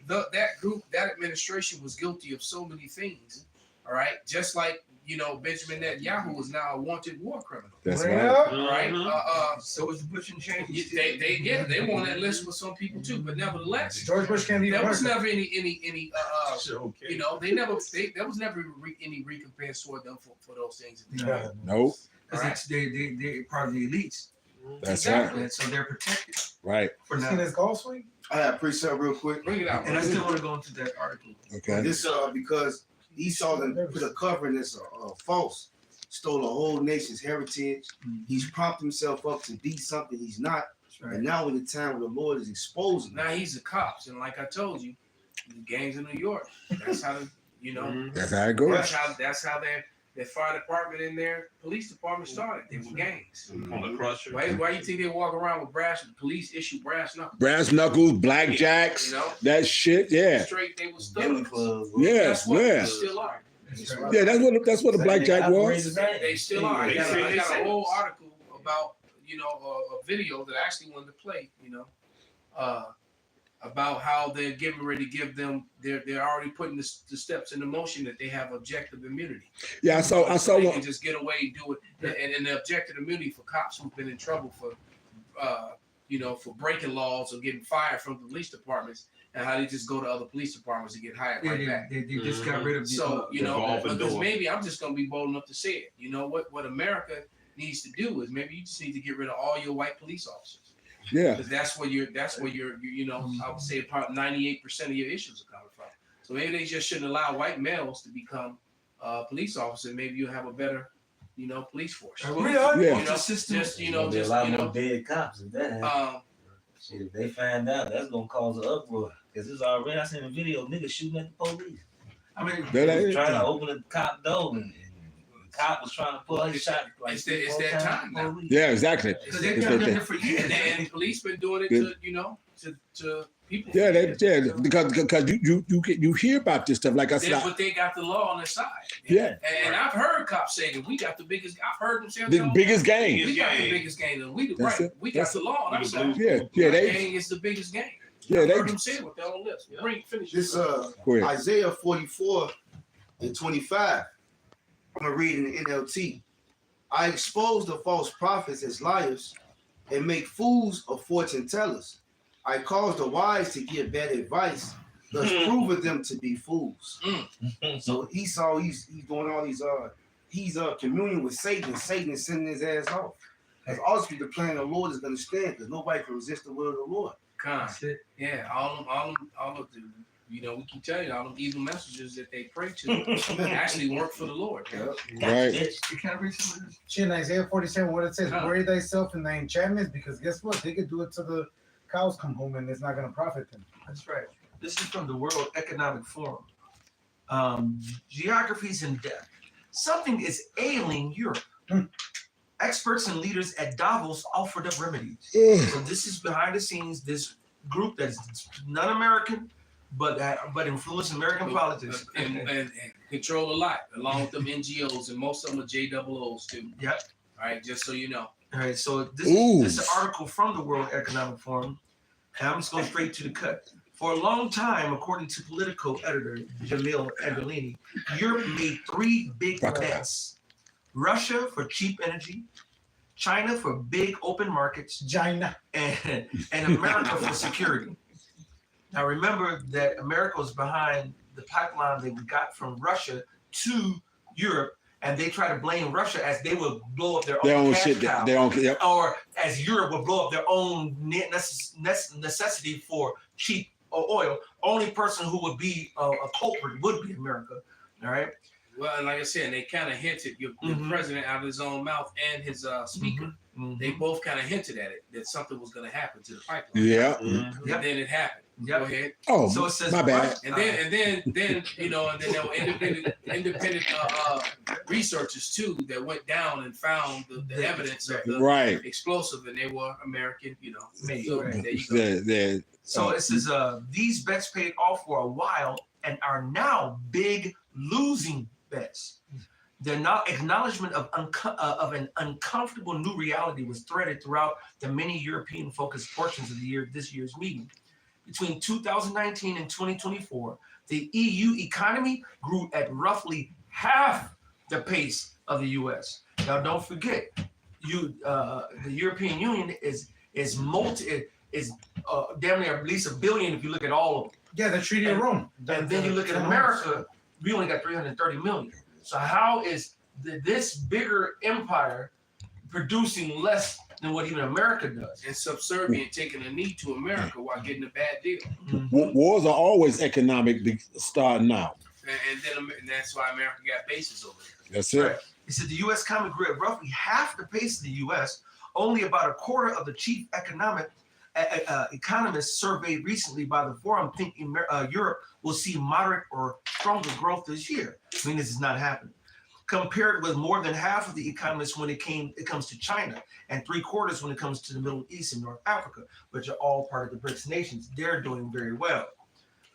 that group, that administration was guilty of so many things. All right, just like Benjamin Netanyahu is now a wanted war criminal. That's right. All right. So is Bush and Cheney. They were on that list with some people too, but nevertheless, George Bush can't even there was work. never any Okay. there was never any recompense for them for those things that they Yeah. did. Nope. Because they're part of the elites. That's Exactly. And so they're protected right. for You seen now. his golf swing? I have precept real quick. Bring it out. And I still want to go into that article. Okay. This because Esau done put a covering that's false, stole a whole nation's heritage. He's propped himself up to be something he's not. That's right. And now in the time where the Lord is exposing Now he's the cops, and like I told you, the gangs in New York. That's how That's how it goes. that's how their fire department and their police department started. They were gangs. On the crusher. Why you think they walk around with brass? Police issue brass knuckles. Brass knuckles, blackjacks, that shit. Yeah. Straight. They was Billy thugs. Club. Yeah. That's what Yeah. they still are. That's right. Yeah. That's what a blackjack was. They still are. I got They a say- whole article about a video that I actually wanted to play. About how they're getting ready to give them. They're already putting the steps into motion that they have objective immunity. Yeah. I saw They one. can just get away and do it. And the objective immunity for cops who've been in trouble for breaking laws or getting fired from the police departments, and how they just go to other police departments and get hired right back. They just got rid of the So revolving because door. maybe I'm just gonna be bold enough to say it. You know what America needs to do is maybe you just need to get rid of all your white police officers. Yeah. Because that's where I would say about 98% of your issues are coming from. So maybe they just shouldn't allow white males to become police officer, maybe you'll have a better, police force. Systems. There'll be a lot more dead cops if that happens. Shit, if they find out, that's gonna cause an uproar. Cause it's already, I seen a video of niggas shooting at the police. I mean, They was trying to open the cop door, and the cop was trying to pull his shot. Like It's that time now. Yeah, exactly. because they've been doing it for years. And police been doing it to people. Yeah, because you hear about this stuff. Like I said, But they got the law on their side. Yeah. And I've heard cops say that we got the biggest. I've heard them say the biggest game. we got the biggest game. And we That's right. it. We got That's the law on our side. Yeah, Our they, gang is the biggest game. yeah, I've they. heard them say it with their own lips. Finish This Go ahead. Isaiah 44 and 25. I'm gonna read in the NLT. I expose the false prophets as liars and make fools of fortune tellers. I cause the wise to give bad advice, thus proving them to be fools. So Esau, he's doing all these he's communing with Satan, and Satan is sending his ass off. That's obviously the plan of the Lord is gonna stand, because nobody can resist the will of the Lord. Yeah, all of the, we keep telling you, all them evil messages that they pray to actually work for the Lord. Right. You can't read some of this. Shit, in Isaiah 47, what it says, Huh. worry thyself in thy enchantments, because guess what? They could do it till the cows come home and it's not going to profit them. That's right. This is from the World Economic Forum. Geographies in depth. Something is ailing Europe. Experts and leaders at Davos offered up remedies. So this is behind the scenes. This group that's non-American, but influence American politics and control a lot, along with them NGOs, and most of them are JOOs too. Yep. All right, just so you know. All right. So this Ooh. is an article from the World Economic Forum, and I'm just going straight to the cut. For a long time, according to Politico editor Jamil Andolini, Europe made three big bets: Russia for cheap energy, China for big open markets, China. and America for security. Now remember that America was behind the pipeline that we got from Russia to Europe, and they try to blame Russia as they would blow up their own cash shit. cow, They don't. Yep. or as Europe would blow up their own necessity for cheap oil. Only person who would be a culprit would be America. All right. Well, and like I said, they kind of hinted, the president out of his own mouth and his speaker, they both kind of hinted at it, that something was going to happen to the pipeline. Yeah. And then it happened. Yep. Go ahead. Oh, So it says my bad. And then there were independent researchers too that went down and found the evidence of the Right. explosive, and they were American, Made, So right. there you go. So it says these bets paid off for a while and are now big losing bets. The acknowledgement of an uncomfortable new reality was threaded throughout the many European-focused portions of this year's meeting. Between 2019 and 2024, the EU economy grew at roughly half the pace of the U.S. Now, don't forget, the European Union is damn near at least $1 billion if you look at all of them. Yeah, the Treaty of Rome. And then you look at America, we only got 330 million. So how is this bigger empire producing less than what even America does? And subservient, taking a knee to America while getting a bad deal. Wars are always economic starting out. And that's why America got bases over there. That's it. Right. He said the U.S. economy grew at roughly half the pace of the U.S. Only about a quarter of the chief economists surveyed recently by the forum think Europe will see moderate or stronger growth this year. I mean, this is not happening. Compared with more than half of the economists when it comes to China, and 3/4 when it comes to the Middle East and North Africa, which are all part of the BRICS nations. They're doing very well.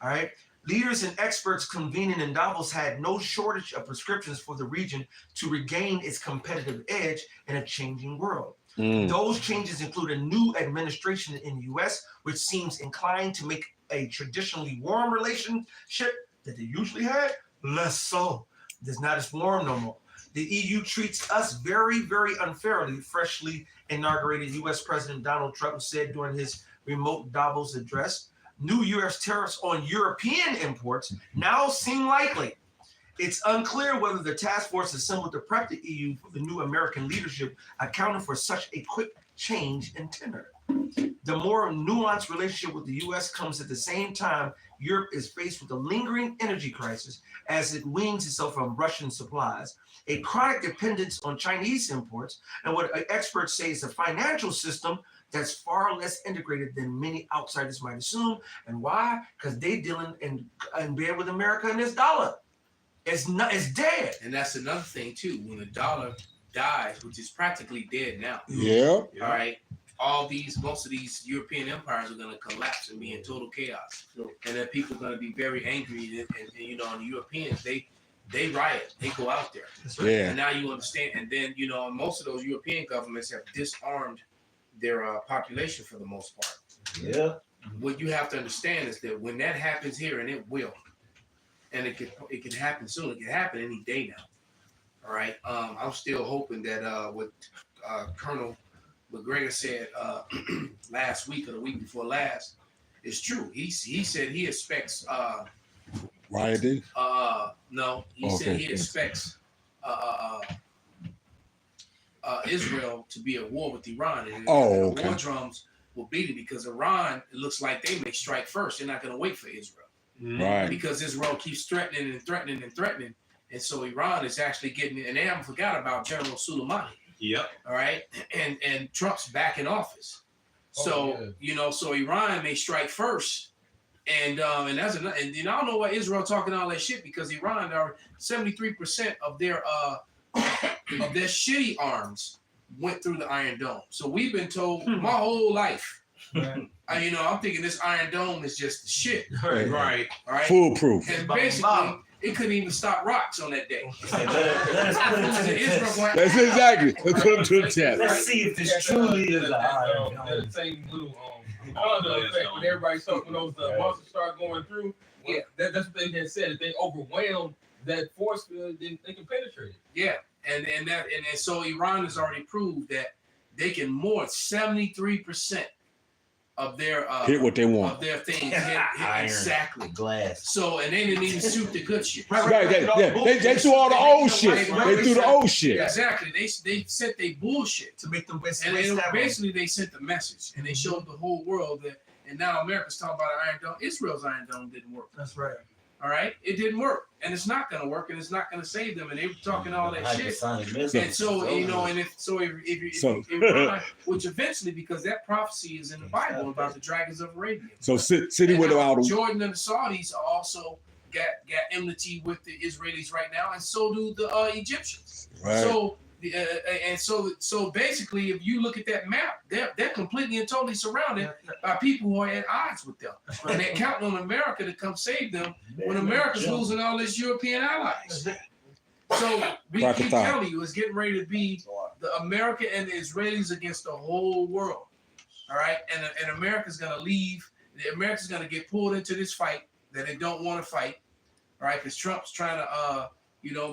All right. Leaders and experts convening in Davos had no shortage of prescriptions for the region to regain its competitive edge in a changing world. Those changes include a new administration in the U.S., which seems inclined to make a traditionally warm relationship that they usually had less so. It's not as warm no more. The EU treats us very, very unfairly, freshly inaugurated U.S. President Donald Trump said during his remote Davos address. New U.S. tariffs on European imports now seem likely. It's unclear whether the task force assembled to prep the EU for the new American leadership accounted for such a quick change in tenor. The more nuanced relationship with the U.S. comes at the same time Europe is faced with a lingering energy crisis as it weans itself from Russian supplies, a chronic dependence on Chinese imports, and what experts say is a financial system that's far less integrated than many outsiders might assume. And why? Because they dealing in bed with America and this dollar. It's dead. And that's another thing too. When the dollar dies, which is practically dead now. Yeah. All right. Most of these European empires are going to collapse and be in total chaos, and then people are going to be very angry. And you know, and the Europeans, they riot, they go out there. Yeah. And now you understand. And then you know, most of those European governments have disarmed their population for the most part. Yeah. What you have to understand is that when that happens here, and it will, and it can happen soon. It can happen any day now. All right. I'm still hoping that what Colonel McGregor said last week or the week before last is true. He said he expects Rioting? no, he said he expects Israel to be at war with Iran, and the war drums will beat it because Iran, it looks like they may strike first. They're not going to wait for Israel, Right. because Israel keeps threatening and threatening and threatening, and so Iran is actually getting, and they haven't forgot about General Soleimani. Yep. All right, and Trump's back in office, so you know, so Iran may strike first, and that's another. And I don't know why Israel talking all that shit, because Iran are 73% of their shitty arms went through the Iron Dome. So we've been told my whole life. You know, I'm thinking this Iron Dome is just the shit. Right. All right. Foolproof. And basically, it couldn't even stop rocks on that day. That's exactly. Let's put them to the test. Let's see if this truly is that same little effect when everybody starts, when those monsters start going through. Yeah, that's what they had said. If they overwhelmed that force field, then they can penetrate it. Yeah, and so Iran has already proved that they can more 73% of their hit what they want. of their things hit exactly glass. So, and they didn't even shoot the good shit. Right. They threw all the old shit. They threw the old shit. Yeah, exactly. They sent their bullshit to make them waste. And basically they sent the message, and they showed the whole world that. And now America's talking about an Iron Dome. Israel's Iron Dome didn't work. That's right. All right, it didn't work, and it's not going to work, and it's not going to save them. And they were talking all that shit. And so you know, and if Iran, which eventually, because that prophecy is in the Bible about the dragons of Arabia. So city with all Jordan and the Saudis also got enmity with the Israelis right now, and so do the Egyptians. Right. So. So basically, if you look at that map, they're completely and totally surrounded by people who are at odds with them, and they're counting on America to come save them when America's losing all its European allies. So we keep telling you, it's getting ready to be the America and the Israelis against the whole world. All right, and America's gonna leave. America's gonna get pulled into this fight that they don't want to fight. All right, because Trump's trying to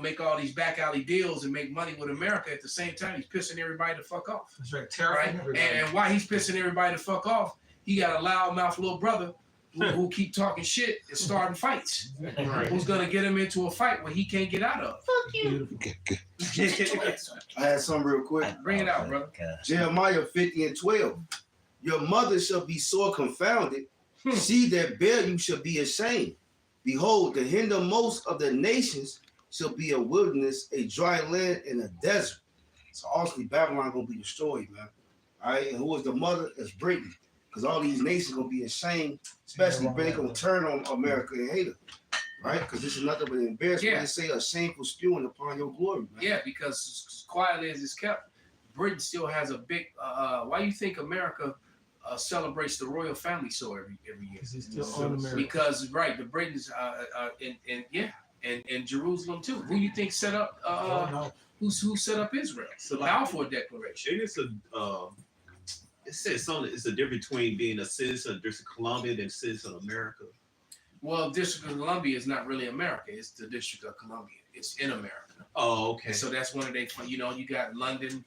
make all these back alley deals and make money with America at the same time. He's pissing everybody to fuck off. That's right. Right? And why he's pissing everybody to fuck off, he got a loudmouth little brother who keep talking shit and starting fights. Right. Who's gonna get him into a fight where he can't get out of? Fuck you. I had some real quick. Bring it out, brother. Jeremiah 50:12. Your mother shall be sore confounded. She that bare you shall be ashamed. Behold, the hindermost of the nations shall be a wilderness, a dry land, and a desert. So ultimately, Babylon gonna be destroyed, man. All right, and who is the mother? It's Britain, because all these nations gonna be ashamed, especially Britain gonna turn on America and hate it, right? Because this is nothing but an embarrassment. Yeah. They say a shameful spewing upon your glory, man. Yeah, because as quietly as it's kept, Britain still has a big. Why do you think America celebrates the royal family so every year? Because it's still on America. Because the Britons in Jerusalem too. Who you think set up? Who set up Israel? The Balfour Declaration. And it says something. It's a difference between being a citizen of District of Columbia and a citizen of America. Well, District of Columbia is not really America. It's the District of Columbia. It's in America. Oh, okay. And so that's one of they. You got London,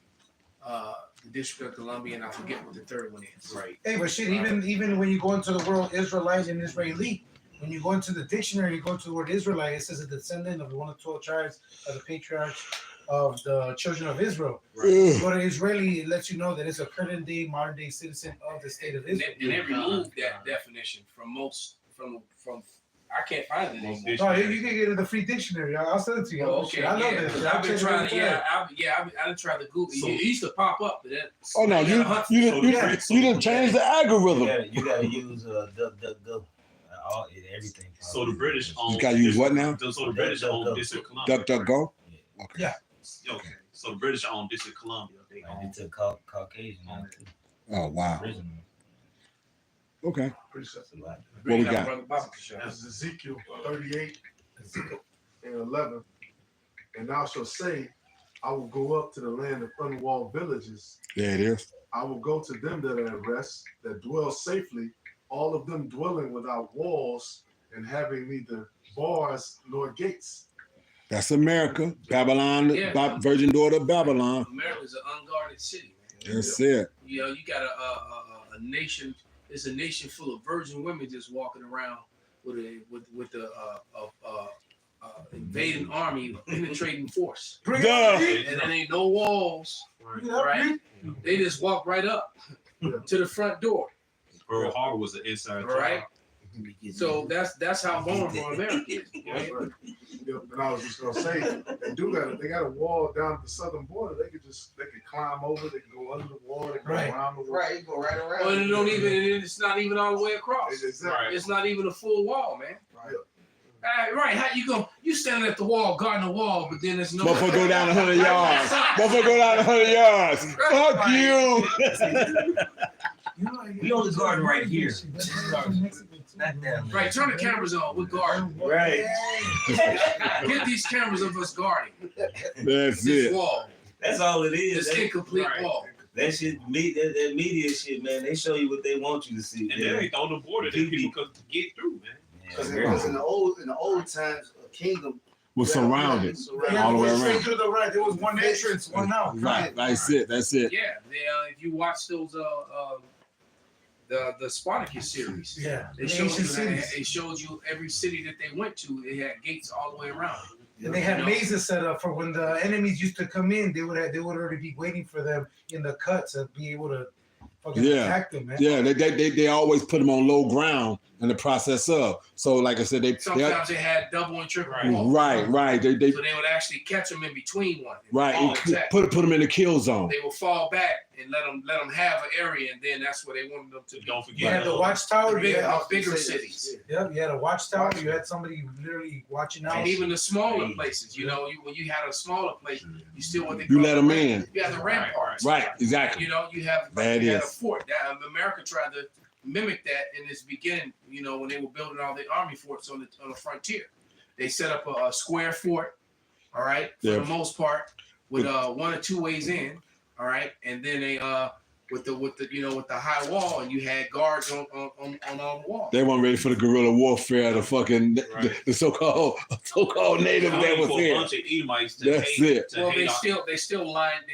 the District of Columbia, and I forget what the third one is. Right. Hey, but shit, even when you go into the word Israelite and Israeli, when you go into the dictionary, you go to the word Israelite, it says a descendant of one of 12 tribes of the patriarchs of the children of Israel. Ugh. Go to Israeli, it lets you know that it's a current day, modern day citizen of the state of And Israel. they removed that definition from I can't find it anymore. No, you can get it in the free dictionary. I'll send it to you. Oh, okay, I love yeah, this. 'cause I'll I've been check it trying out. to, I done tried to Google. So- It used to pop up, but then Oh no, you didn't change the algorithm. You gotta use DuckDuckGo. Everything. So the British own. You gotta use what now? So the British own District of Columbia. DuckDuckGo. Okay. Yeah. Okay. So the British own District of Columbia. They And own. it took Caucasian out too. Oh wow. Original. Pretty Okay. sure. That's a lot. What we got? Brother Bobby can show us. That's Ezekiel 38 and 11. And thou shalt say, I will go up to the land of unwalled villages. There it is. I will go to them that are at rest, that dwell safely, all of them dwelling without walls and having neither bars nor gates. That's America. Babylon, Yeah. virgin daughter of Babylon. America's an unguarded city, man. That's it. You know, you got a nation. It's a nation full of virgin women just walking around with the invading army, penetrating force, Duh. and then ain't no walls. Right? They just walk right up to the front door. Pearl Harbor was an inside Right. job. So that's how vulnerable America is. Right? Right. Yep. And I was just gonna say, they got a wall down at the southern border. They could climb over, they can go under the wall, they can go Right. around the wall. Right, you go right around. Well, it's not even all the way across. Exactly. It's not even a full wall, man. Right. Right? How you standing at the wall, guarding the wall, but then there's no. Motherfucker go down 100 yards. Motherfucker go down 100 yards. Fuck you. We only guarding right here. Not down there. Right, turn the cameras on. We're guarding. Right. Get these cameras of us guarding That's this it. wall, That's all it is. this incomplete wall. That shit, that media shit, man. They show you what they want you to see. And then they on the border. They people could get through, man. Because in the old times, a kingdom Was surrounded Yeah, all the way straight around. to the right. There was one entrance, one out. Right. That's it. That's it. Yeah, if you watch those the Spartacus series, Yeah. they The showed ancient you cities. they showed you every city that they went to. They had gates all the way around. And they had You know? mazes set up for when the enemies used to come in. They would already be waiting for them in the cuts and be able to fucking Yeah. attack them, man. Yeah, they always put them on low ground in the process of. So like I said, Sometimes they had double and triple Right. walls. right. They So they would actually catch them in between one. right. All And attack. put them in the kill zone. They will fall back and let them have an area, and then that's where they wanted them to be. Don't You had forget. the watchtower. You Bigger, had, bigger cities. yeah, you had a watchtower. You had somebody literally watching out. And even the smaller places, when you had a smaller place, you still what they You call let the 'em ram- in. You had the ramparts. Right. Exactly. You know, you have That you had a is. fort. America tried to mimic that in its beginning. You know, when they were building all the army forts on the frontier, they set up a square fort. All right, for Yeah. the most part, with 1 or 2 ways in. All right, and then they with the high wall, and you had guards on all the walls. They weren't ready for the guerrilla warfare, the fucking the so-called native that was For a here. bunch of Edomites to That's hate, it. to Well, hate they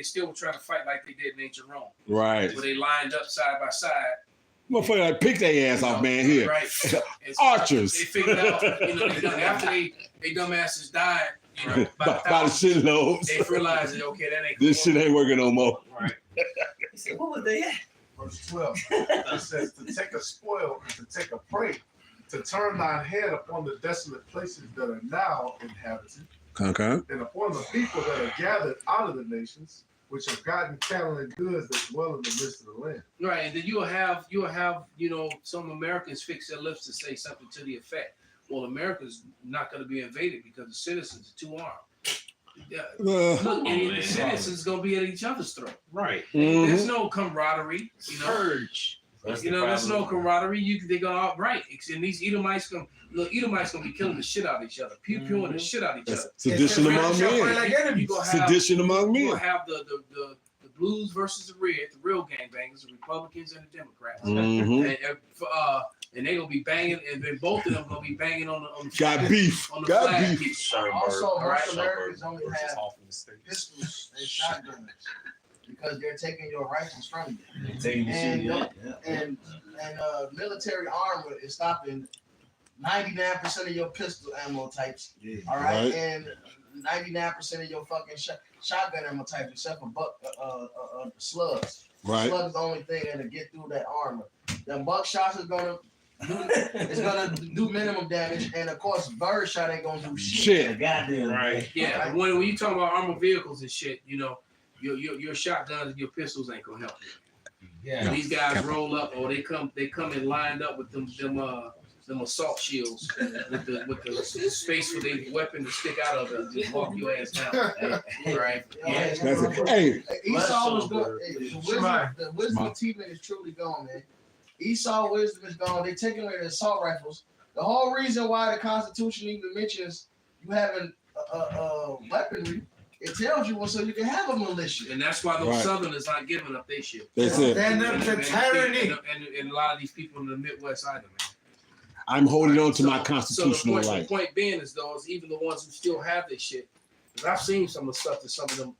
still were trying to fight like they did in ancient Rome, Right. where they lined up side by side. Motherfucker, like, pick their ass off, man. Here. Right. It's- Archers. They figured out, after they dumbasses died, By the shitloads. they realized that that ain't This shit ain't working no more. Right. He said, what was they at? Verse 12. It says to take a spoil and to take a prey, to turn thine head upon the desolate places that are now inhabited, Okay. and upon the people that are gathered out of the nations, which have gotten cattle and goods that dwell in the midst of the land. right. And then you'll have some Americans fix their lips to say something to the effect, well, America's not going to be invaded because the citizens are too armed. Yeah. Look, and the citizens gonna be at each other's throat. Right. There's no camaraderie, Purge. There's no camaraderie. They go out right, and these Edomites gonna be killing the shit out of each other, pewing the shit out of each other. Sedition among men. You gonna have, Sedition among you men. gonna have the blues versus the red, the real gangbangers, the Republicans and the Democrats, and they gonna be banging, and then both of them gonna be banging on the Got beef. on the Got flag. beef. Also, All right. most Americans only have pistols and shotguns because they're taking your rifles from you. Taking the shit, And military armor is stopping 99% of your pistol ammo types. Yeah. All right, Right. and 99% of your fucking shotgun ammo types, except for slugs. Right. Slugs the only thing that'll get through that armor. The buckshots is gonna do minimum damage, and of course, bird shot ain't gonna do shit. Goddamn. Right. Yeah, Right. when you talk about armored vehicles and shit, you know, your shotguns and your pistols ain't gonna help you. Yeah. These guys roll up, or they come in lined up with them assault shields with the space for their weapon to stick out of it and just walk your ass down. Right? Yeah. That's it. Hey, Esau was good. The wisdom team is truly gone, man. Esau wisdom is gone. They're taking away the assault rifles. The whole reason why the Constitution even mentions you having weaponry, it tells you so you can have a militia. And that's why those Right. Southerners aren't giving up their shit. that's it. Stand up to tyranny. And a lot of these people in the Midwest either, man. I'm holding on to my So constitutional the right. point being is though, is even the ones who still have this shit, because I've seen some of the stuff that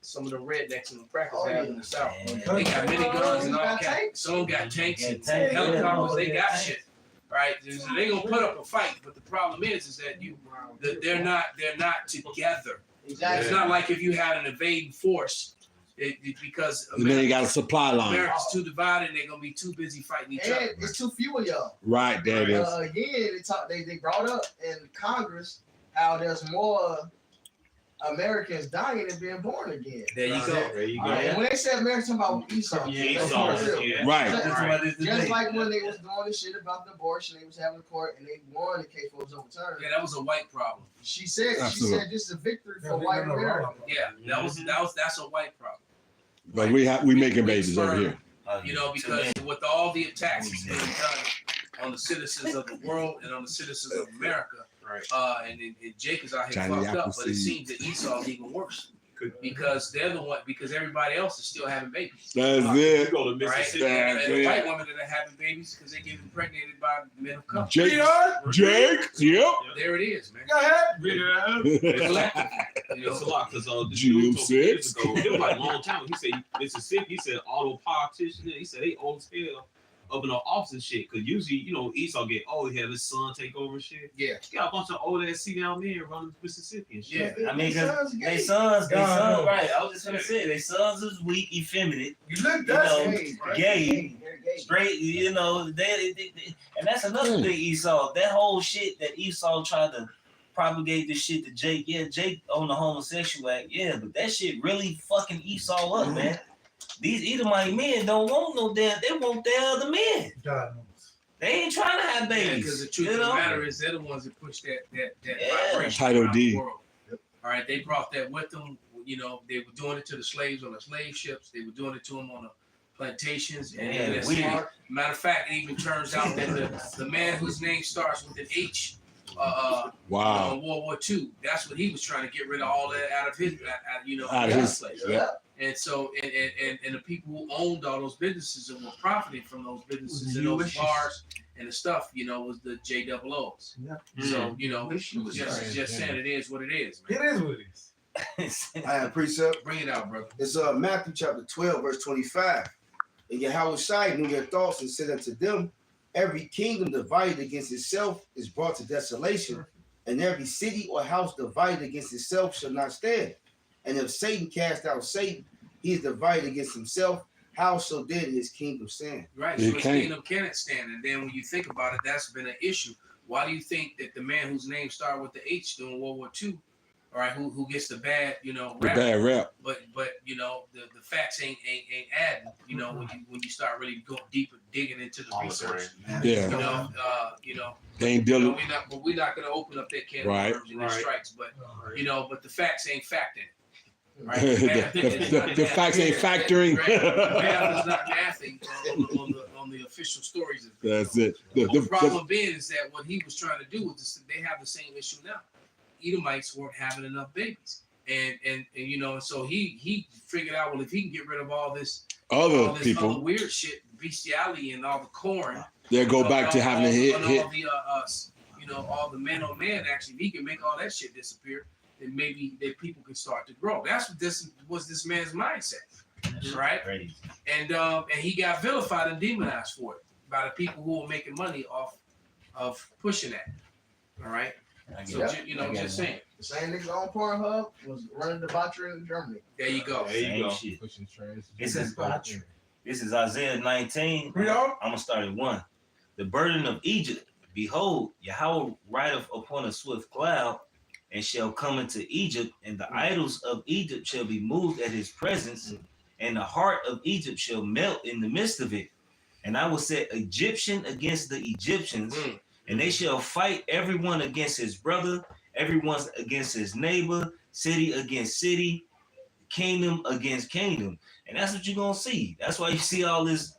some of the rednecks and the crackers have in the South. They got mini guns and all kinds. Some got tanks and helicopters. They got shit, right? They gonna put up a fight, but the problem is that they're not together. Exactly. It's not like if you had an invading force, because And then you got a supply line. America's too divided, and they're gonna be too busy fighting each other. And it's too few of y'all. Right, there it is. Again, they brought up in Congress how there's more Americans dying than being born again. There you go. There you go. And when they say Americans, talking about Esau. Yeah, That's Esau, for real. yeah. Right. Just like when they was doing this shit about the abortion, they was having a court and they won the case for it was overturned. Yeah, that was a white problem. She said Absolutely. this is a victory for white America. Yeah, that's a white problem. But we making babies over here. You know, because with all the attacks that's being done on the citizens of the world and on the citizens of America, Right. and Jake is out here Johnny fucked up, but it Appleseed. seems that Esau is even worse because they're the one, because everybody else is still having babies. That's You it. go to Right? Mississippi. And That's the it. white women that are having babies because they get impregnated by men of color. Jake, yep. There it is, man. Go ahead. It's collective. You It's a know? lot because this GM6. dude told me years ago, it was like a long time. He said Mississippi. He said all those politicians. He said they old as hell up in the office and shit. Because usually, you know, Esau get he had his son take over and shit. Yeah. He got a bunch of old ass Sitdown men running Mississippi and shit. Yeah. I mean, cause they sons, right? I was just gonna say, they sons is weak, effeminate, You look you know, that's gay, straight, you know. They and that's another thing, Esau. That whole shit that Esau tried to propagate this shit to Jake. Yeah, Jake on the homosexual act. Yeah, but that shit really fucking Esau up, man. These Edomite men don't want no damn. They want their other men. God knows. They ain't trying to have babies. Because the truth you of the know? matter is, they're the ones that push that Yeah. vibration Title around D. the world. All right, they brought that with them. You know, they were doing it to the slaves on the slave ships. They were doing it to them on the plantations. And Yeah, that's we- smart. Matter of fact, it even turns out that the man whose name starts with an H, Wow. in World War II, that's what he was trying to get rid of all that out of his, Out of his place. yeah. And so, and the people who owned all those businesses and were profiting from those businesses and those Ulysses. bars and the stuff, you know, was the JOOs. Yeah. So, you know, Ulysses. just saying it is what it is, man. It is what it is. I have precept. Bring it out, brother. It's Matthew chapter 12, verse 25. And Yahweh Shai knew their thoughts and said unto them, every kingdom divided against itself is brought to desolation, and every city or house divided against itself shall not stand. And if Satan cast out Satan, he is divided against himself. How shall then his kingdom stand? Right. It So his can't. kingdom cannot stand. And then when you think about it, that's been an issue. Why do you think that the man whose name started with the H during World War II, all right, who gets the bad, you know, The rap, bad rap. but you know, the facts ain't adding, you know, when you start really going deeper, digging into the research. Yeah. You know, They ain't you know, dealing. we're not gonna open up that can Right. of worms and these Right. strikes, but you know, but the facts ain't facting. Right? the facts ain't factoring. Right? Math is not mathing on the official stories. That's it. The problem being is that what he was trying to do was this, they have the same issue now. Edomites weren't having enough babies, and you know, so he figured out, well, if he can get rid of all this Other other people, weird shit, bestiality, and all the corn, they'll go back to having to hit. all the you know, all the man on man. Actually, if he can make all that shit disappear, then maybe that people can start to grow. That's what this was this man's mindset, right? Crazy. And he got vilified and demonized for it by the people who were making money off of pushing that. All right. So Yeah. just saying. The same niggas on Pornhub was running debauchery in Germany. There you go. There you go. Shit. Pushing trans. This is Isaiah 19. Read on. I'm gonna start at 1. The burden of Egypt. Behold, Yahweh rideth upon a swift cloud, and shall come into Egypt, and the idols of Egypt shall be moved at his presence, and the heart of Egypt shall melt in the midst of it. And I will set Egyptian against the Egyptians, and they shall fight everyone against his brother, everyone against his neighbor, city against city, kingdom against kingdom. And that's what you're gonna see. That's why you see all this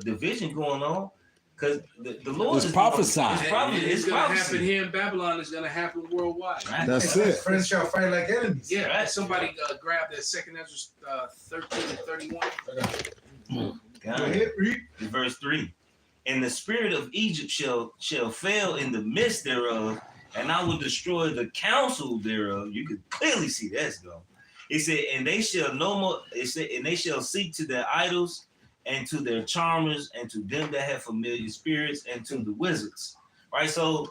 division going on. Because the Lord It's is prophesied. It's going to happen prophecy. here in Babylon. It's going to happen worldwide. Right? That's it. Friends shall fight like enemies. Yeah, Right. somebody grab that 2nd Ezra 13 and 31. God. Go ahead, read. Verse 3. And the spirit of Egypt shall fail in the midst thereof, and I will destroy the counsel thereof. You could clearly see that's going. He said, and they shall no more, it said, and they shall seek to their idols and to their charmers and to them that have familiar spirits and to the wizards. Right? So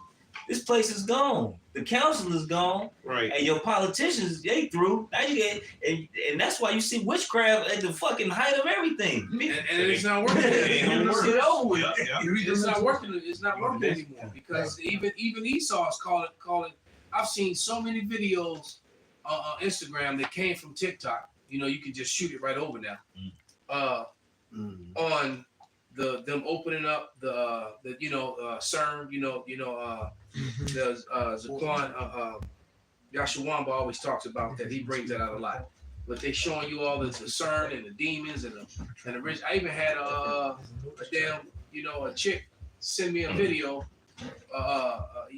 this place is gone. The council is gone. Right. And your politicians, they through. Now you get, and that's why you see witchcraft at the fucking height of everything. And it's not working. It's over with. It's not working. It's not working anymore because even Esau is calling. I've seen so many videos on Instagram that came from TikTok. You know, you can just shoot it right over now. On them opening up the CERN, the Zaquan Yashawamba always talks about that. He brings that out a lot. But they showing you all the CERN and the demons and the rich. I even had a chick send me a video.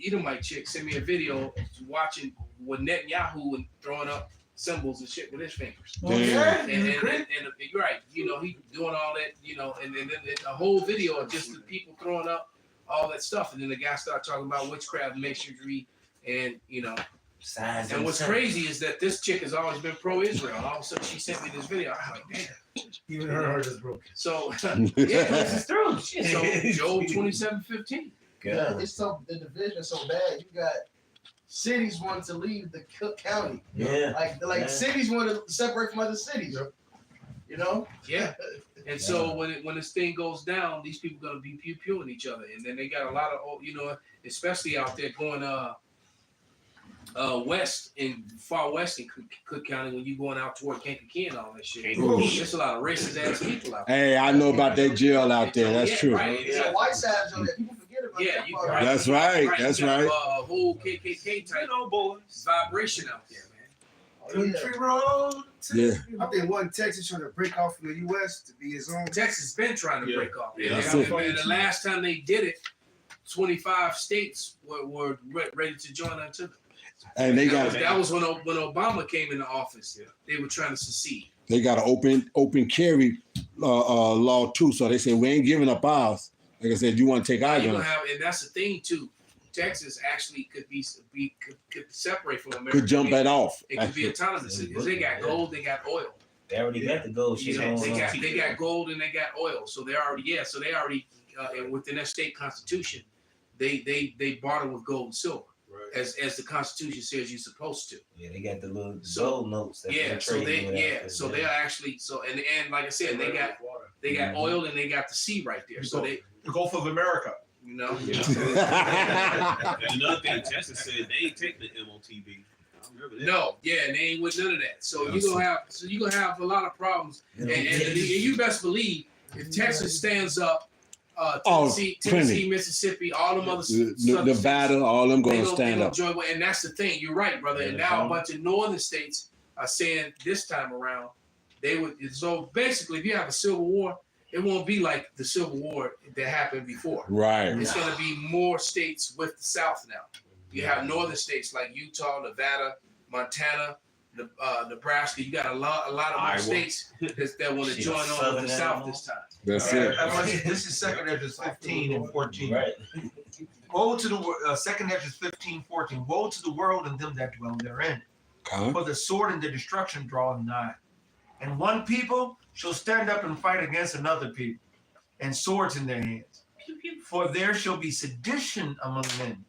Edomite chick send me a video watching with Netanyahu and throwing up symbols and shit with his fingers. Oh, yeah. And you're right. You know, he doing all that, and then a whole video of just the people throwing up all that stuff. And then the guy started talking about witchcraft, masonry, and Signs and what's crazy is that this chick has always been pro-Israel. All of a sudden she sent me this video. I'm like, damn. Even her heart is broken. So yeah, this is true. So Joel 27:15. Yeah, it's so the division is so bad. You got cities wanting to leave the Cook County. Yeah. Like cities want to separate from other cities. You know? Yeah. And so when this thing goes down, these people are gonna be pew-pewing each other. And then they got a lot of especially out there going far west in Cook County when you going out toward Kankakee and all that shit. There's a lot of racist ass people out there. Hey, I know about that jail out there. That's true. Right. It's a white side on that. People forget about that. You part. right. That's right. That's You got, right. A whole KKK type boys. vibration out there, man. Yeah. Road. Yeah. I think one Texas trying to break off from the U.S. to be his own. Texas been trying to break off. Yeah, that's And it. the last time they did it, 25 states were ready to join onto them. And they got That was when Obama came into office. They were trying to secede. they got an open carry law too. So they say we ain't giving up ours. Like I said, you want to take our You guns? and that's the thing too. Texas actually could separate from America. Could jump that off. It could be autonomous because they got gold, they got oil. They already got the gold shit on. They got gold and they got oil. So they already and within their state constitution, they barter with gold and silver. Right. As the Constitution says you're supposed to. Yeah, they got the little gold notes. That They're actually and like I said, they got oil and they got the sea right there. So they The Gulf of America. And another thing, Texas said they ain't take the MOTB. I remember that. No, and they ain't with none of that. So you're gonna have a lot of problems. And you best believe if Texas stands up, Tennessee, Mississippi, all them other Nevada, all them going to stand up. And that's the thing. You're right, brother. And now a bunch of northern states are saying this time around they would. So basically, if you have a civil war, it won't be like the Civil War that happened before. Right. It's going to be more states with the South now. You have northern states like Utah, Nevada, Montana, Nebraska. You got a lot of more states that want to join on with the South this time. That's it. This is 2nd Ezra 15 and 14. Right. Woe to the 2nd Ezra 15:14. Woe to the world and them that dwell therein. For the sword and the destruction draw nigh. And one people shall stand up and fight against another people, and swords in their hands. For there shall be sedition among men,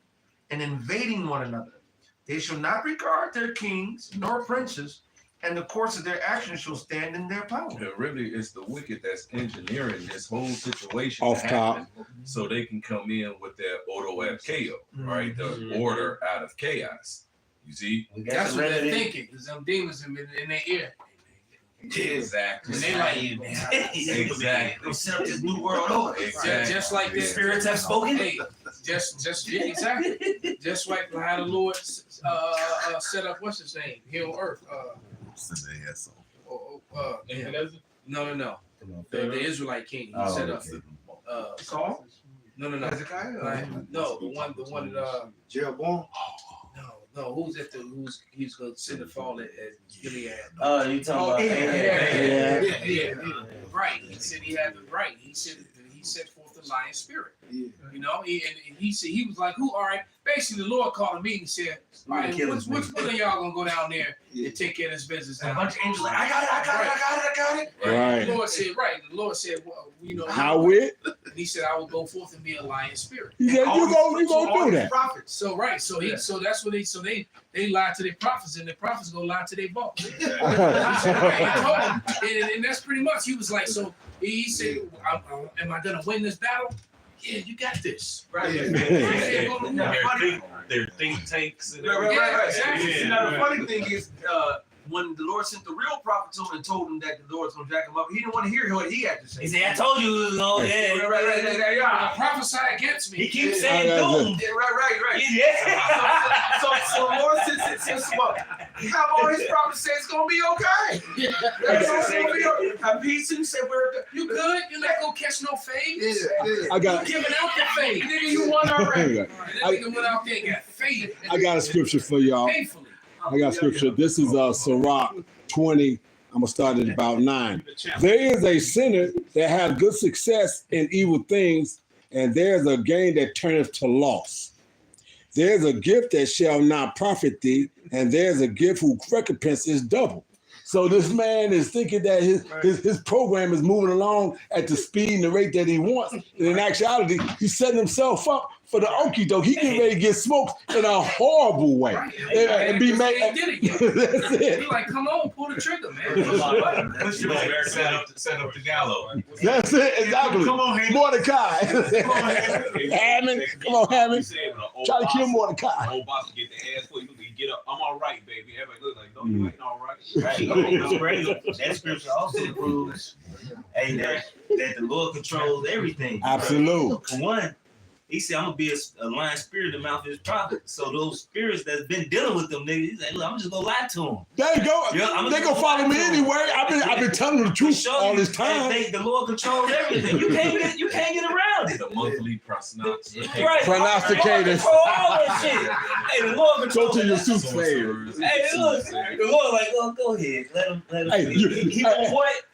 and invading one another. They shall not regard their kings nor princes, and the course of their actions shall stand in their power. Yeah, really, it's the wicked that's engineering this whole situation Off to top. happen, so they can come in with their Odo et Chaos, right? The order out of chaos. You see? That's what they're thinking, because them demons in their ear. Exactly. And they like, exactly. Go set up this new world order. just like the Spirits have spoken. Hey, yeah, exactly. Just like how the Lord set up what's his name here on earth. No. The Israelite king. He set up Saul? No. Hezekiah? No, the one that Jeroboam. no, who's he's gonna send the fall at Gilead. Oh, you talking about Yeah. Right. He said he had the right. He set forth the lion spirit. Yeah. You know, he was like, who? All right. Basically, the Lord called a meeting and said, all right, which one of y'all gonna go down there and take care of this business? And a bunch of angels like, I got it. Right. The Lord said, The Lord said, well, you know, How it? and he said, I will go forth and be a lion spirit. He said, you go do that. Prophets. So that's what they lied to their prophets, and the prophets gonna lie to their boss. And that's pretty much. He was like, so he said, am I gonna win this battle? Yeah, you got this. Right. Their think tanks. And Right. Exactly. Now, the funny thing is, when the Lord sent the real prophet to him and told him that the Lord's going to jack him up, he didn't want to hear what he had to say. He said, I told you, yeah. Right. Prophesy against me. He keeps saying doom. Right. Yeah. So the Lord says, well, have all his prophets say it's going to be okay. It's going to be okay. Have peace and say, You good? You're not gonna catch no fades. I got Giving out the fade. nigga, you won already. That nigga went out there and got faded. I got a scripture for y'all. Painfully. I got scripture. This is Sirach 20. I'm gonna start at about 9. There is a sinner that has good success in evil things, and there's a gain that turneth to loss. There's a gift that shall not profit thee, and there's a gift whose recompense is double. So this man is thinking that his program is moving along at the speed and the rate that he wants. And in actuality, he's setting himself up for the okie doke. He getting ready to get smoked in a horrible way. And be made. That's it. He like, come on, pull the trigger, man. Set up the gallows. That's it, exactly. Come on, Hammond. Mordecai. Hammond. Come on, Hammond. Try to kill Mordecai. Old boss get the ass for you. Get up. I'm all right, baby. Everybody look like, no, you ain't all right. That's crazy. That scripture also proves, that the Lord controls everything. Absolutely. For one, he said, I'm gonna be a lying spirit in the mouth of his prophet. So those spirits that's been dealing with them niggas, he's like, look, I'm just gonna lie to them. There you go. Yeah, They gonna follow me anyway. I've been telling them the truth all this time. The Lord controls everything. You can't get around it. The monthly prognosticator. Right. Prognosticators. All that shit. Hey, the Lord controls. Go to your soothsayers. Hey, look, the Lord like, go ahead, let him. Hey, he won't what?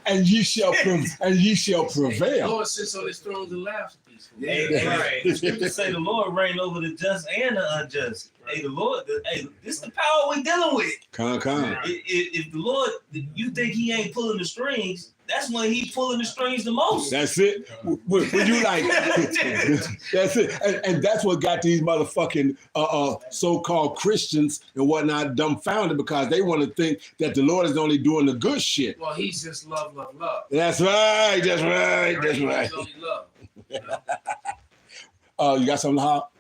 And ye shall prevail. The Lord sits on his throne and laughs at these fools. Hey, the scriptures say the Lord reign over the just and the unjust. Hey, the Lord, this is the power we dealing with. Come. If the Lord, you think he ain't pulling the strings, that's when he pulling the strings the most. That's it. When you like, that's it. And that's what got these motherfucking so-called Christians and whatnot dumbfounded, because they want to think that the Lord is only doing the good shit. Well, he's just love. That's right. That's right. He's only love. You got something to hop?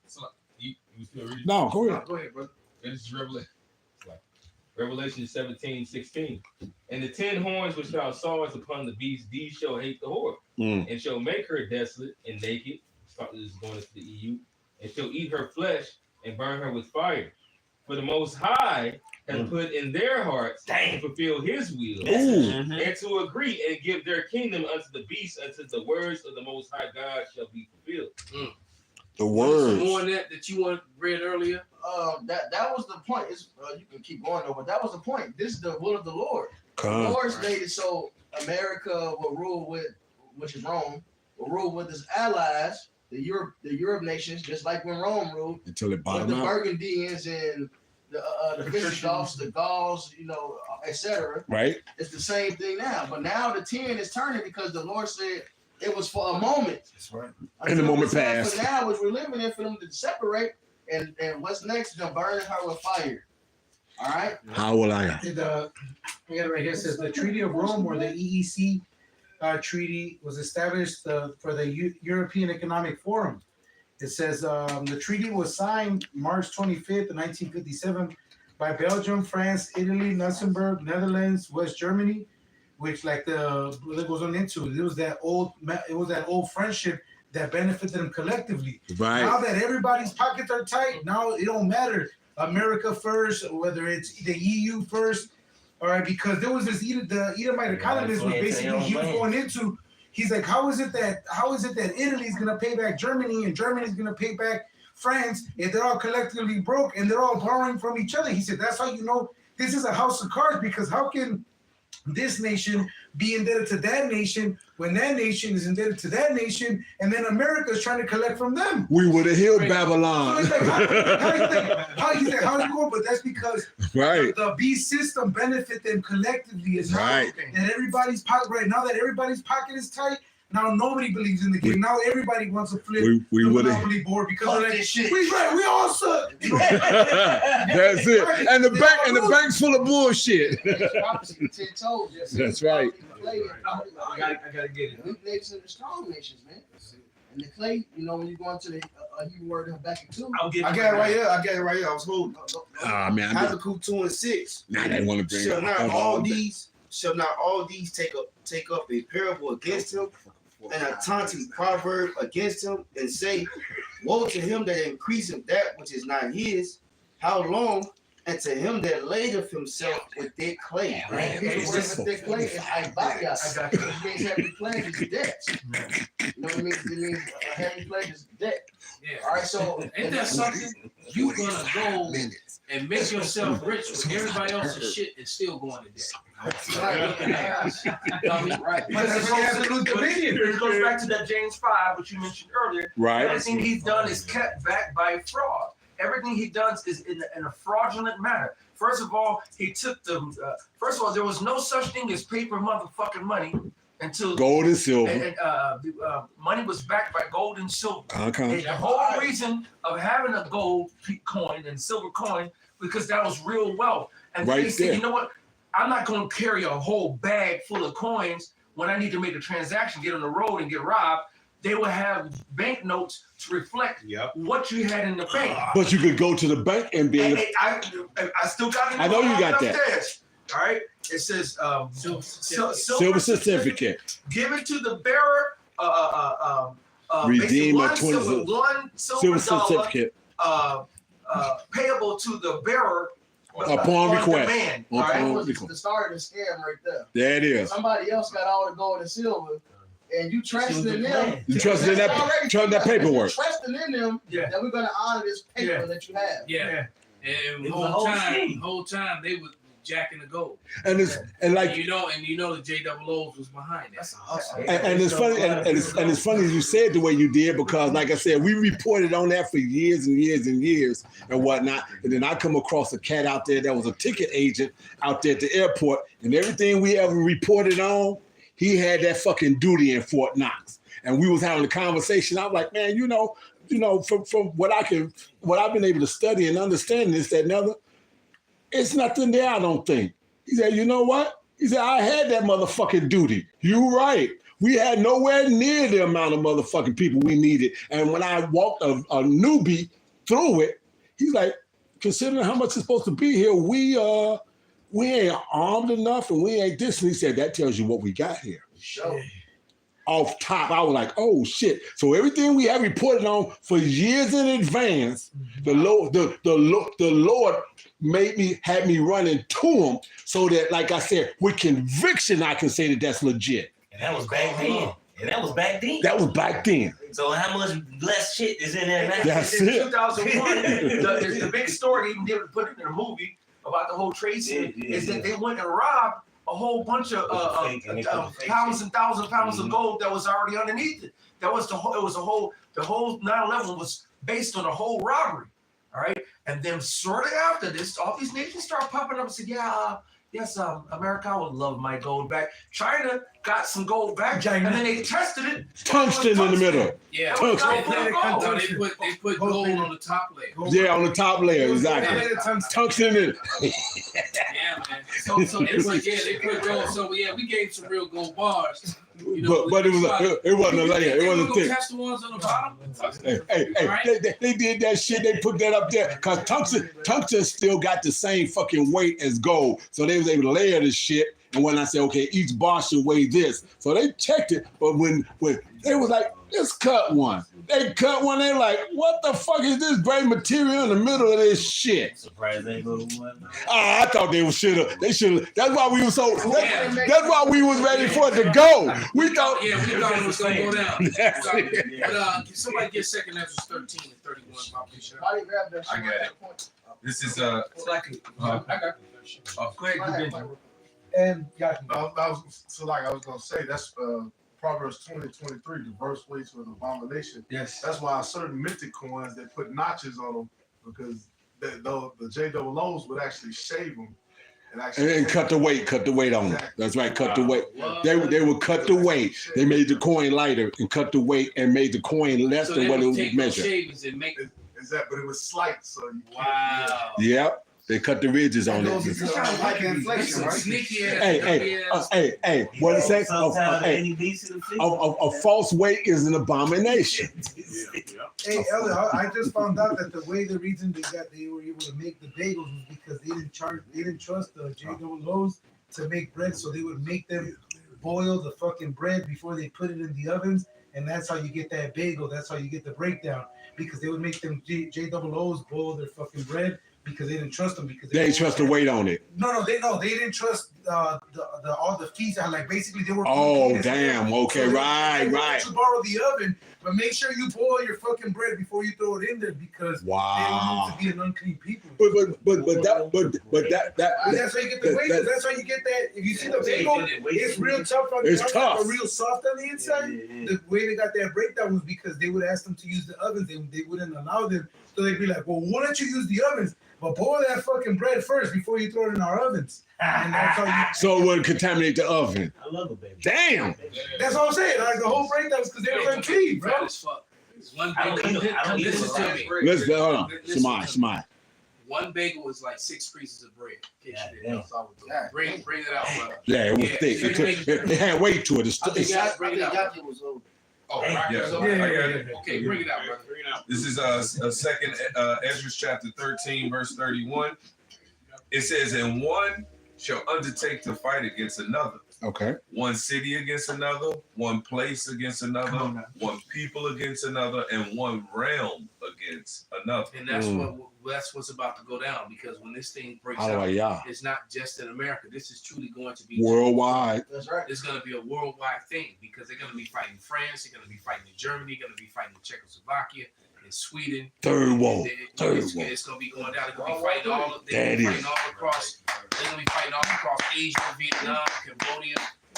So, you still reading? No, go ahead. Go ahead, brother. This is Revelation 17:16. And the 10 horns which thou sawest upon the beast, these shall hate the whore, and shall make her desolate and naked. This is going into the EU, and shall eat her flesh and burn her with fire. For the Most High has put in their hearts to fulfill his will, and to agree and give their kingdom unto the beast, until the words of the Most High God shall be fulfilled. The words. More on that you read earlier. That was the point. You can keep going though, but that was the point. This is the will of the Lord. Come. The Lord stated so America will rule with, which is Rome, will rule with its allies, the Europe nations, just like when Rome ruled. Until it With bottom the out. Burgundians and the Visigoths, the Gauls, etc. Right. It's the same thing now. But now the 10 is turning because the Lord said, It was for a moment. That's right. And the moment passed. For now, which we're living in, for them to separate, and what's next? They're burning her with fire. All right. How will I? I got it right here. It says the Treaty of Rome, or the EEC treaty, was established for the European Economic Forum. It says the treaty was signed March 25th, 1957, by Belgium, France, Italy, Luxembourg, Netherlands, West Germany, which, like it goes on into, it was that old friendship that benefited them collectively. Right. Now that everybody's pockets are tight, now it don't matter. America first, whether it's the EU first, all right, because there was this the Edomite economist was basically he was going into. He's like, how is it that Italy's gonna pay back Germany and Germany's gonna pay back France if they're all collectively broke and they're all borrowing from each other? He said that's how you know this is a house of cards, because how can this nation be indebted to that nation when that nation is indebted to that nation, and then America is trying to collect from them? We would have healed Babylon. So how you going? But that's because Right. the beast system benefit them collectively. Is Right. And everybody's pocket right now that everybody's pocket is tight. Now nobody believes in the game. Now everybody wants to flip We the would've- monopoly board because of that this shit. We all suck. That's it. And the bank's full of bullshit. Prophecy, 10 told you. That's right. I gotta get it. Weak nations and the strong nations, man. And the clay, when you go into the Hebrew word in Habakkuk 2. I'll give I got it right here. I was holding. Ah man, Habakkuk 2:6. now they want to bring Shall up not all all these take up a parable against him, and a taunting proverb against him, and say, woe to him that increaseth that which is not his, how long? And to him that ladeth himself with thick clay. Right. It's It's thick clay is Ibadias. I got you. Which means heavy pledge is debt. You know what it means? It means a heavy pledge is debt. Yeah. All right, so Ain't that something? You gonna go and make yourself rich with everybody else's shit and still going to debt. Right. But it goes back to that James 5, which you mentioned earlier. Right. Everything he's done is kept back by fraud. Everything he does is in a fraudulent manner. First of all, he took there was no such thing as paper motherfucking money until gold and silver. and money was backed by gold and silver. Okay. And the whole reason of having a gold coin and silver coin, because that was real wealth. And Right they said, there. you know what? I'm not going to carry a whole bag full of coins when I need to make a transaction, get on the road and get robbed. They will have banknotes to reflect what you had in the bank. But you could go to the bank and be able to, I still got it. I know you got that. Upstairs. All right. It says silver certificate. given to the bearer. Redeem a basically one silver silver dollar certificate payable to the bearer upon request. demand. All That right. was the start of the scam right there. There it is. Somebody else got all the gold and silver, and you trusting in them. You trusted in that paperwork. You're trusting in them Yeah. that we're gonna honor this paper Yeah. that you have. Yeah. And It the was a whole whole time, scheme. they was jacking the gold. And it's and like And you know the JOOs was behind that. and it's funny and it's funny you said the way you did, because like I said, we reported on that for years and years and years and whatnot. And then I come across a cat out there that was a ticket agent out there at the airport, and everything we ever reported on, he had that fucking duty in Fort Knox. And we was having a conversation. I was like, man, from what I've been able to study and understand this, that, and other, it's nothing there, I don't think. He said, you know what? He said, I had that motherfucking duty. You right. We had nowhere near the amount of motherfucking people we needed. And when I walked a newbie through it, he's like, considering how much is supposed to be here, we ain't armed enough and we ain't this. And he said, that tells you what we got here. Sure. Off top, I was like, oh shit. So everything we have reported on for years in advance, the Lord had me running to him, so that, like I said, with conviction, I can say that that's legit. And that was back then. That was back then. So how much less shit is in there now? That's in it. 2001, the big story, even able to put it in a movie about the whole trade scene, is that they went and robbed a whole bunch of pounds and thousands of pounds of gold that was already underneath it. That was the whole 9/11 was based on a whole robbery. All right. And then shortly after this, all these nations start popping up and say, yes, America, I would love my gold back. China got some gold back, China. and then they tested it. Tungsten in the middle. Yeah, That was Tungsten. not no, gold. they put gold on the top layer. Yeah, on the top layer, exactly. Tungsten in it. Yeah, man. So they put gold. So yeah, we gave some real gold bars. You know, But it wasn't a layer. It wasn't thick. Test the ones on the bottom. Hey, Right. they did that shit. They put that up there because tungsten still got the same fucking weight as gold. So they was able to layer this shit. And when I said, okay, each bar should weigh this. So they checked it. But when they was like, let's cut one. They cut one. They like, what the fuck is this gray material in the middle of this shit? Surprised they go to one. I thought they should have. They should have. That's why we were so. That's why we was ready for it to go. We thought. Yeah, we thought it was gonna go down. That's But it. can somebody get second Ezra 13 and 31, Papa Bishop? How do you grab that? I got it. This is I got you. go ahead, Benji. And yeah, I was gonna say that's Proverbs 20:23, the diverse ways for an abomination. Yes. That's why certain minted coins they put notches on them because the JOOs would actually shave them And then cut the weight on it. That's right, cut the weight. They would cut the weight. They made the coin lighter and cut the weight and made the coin less So than they what it would was take those measured. shavings and make. Is that? But it was slight, so you can't. Wow. Yep. They cut the ridges on Goes it. into like inflation, right? Sneaky ass. Hey, what it say? Sometimes Hey, any piece of the fish. a false weight is an abomination. hey, Elliot, I just found out that the reason they were able to make the bagels was because they didn't trust the JOOs to make bread, so they would make them boil the fucking bread before they put it in the ovens, and that's how you get that bagel. That's how you get the breakdown, because they would make them JOOs boil their fucking bread because they didn't trust them because They didn't trust the weight on it. No, they didn't trust all the fees. Like basically they were. Oh damn! Okay, So they right. let you borrow the oven, but make sure you boil your fucking bread before you throw it in there because they Wow. don't need to be an unclean people. But that That's how you get the bagels. That's how you get that. If you see the bagel, it's real tough on the It's outside, tough. but real soft on the inside. The way they got that breakdown was because they would ask them to use the ovens. They wouldn't allow them. So they'd be like, well, why don't you use the ovens? But boil that fucking bread first before you throw it in our ovens. And that's how you. so it wouldn't contaminate the oven. I love a baby. Damn. That's what I'm saying. Like the whole breakdown was because they were unclean, bro. Fat as fuck. One I don't bagel. eat it. I don't eat Listen to it. me. Let's hold on. Smile. One bagel was like 6 pieces of bread. In case you didn't know. Yeah. Bring it out, brother. Yeah, it was Yeah, thick. so It had weight to it. I think Yaki was old. Oh, right. Yeah. So, Yeah. okay, bring it out, brother. This is a second Ezra chapter 13, verse 31. It says, and one shall undertake to fight against another. Okay. One city against another, one place against another, one people against another, and one realm against another. And that's what's about to go down, because when this thing breaks How do I, out, yeah. it's not just in America. This is truly going to be Worldwide. That's right. It's going to be a worldwide thing, because they're going to be fighting France, they're going to be fighting in Germany, they're going to be fighting in Czechoslovakia, in Sweden. Third world. It's going to be going down. They're going to be fighting all across. They're going to be fighting all across Asia, Vietnam, Cambodia,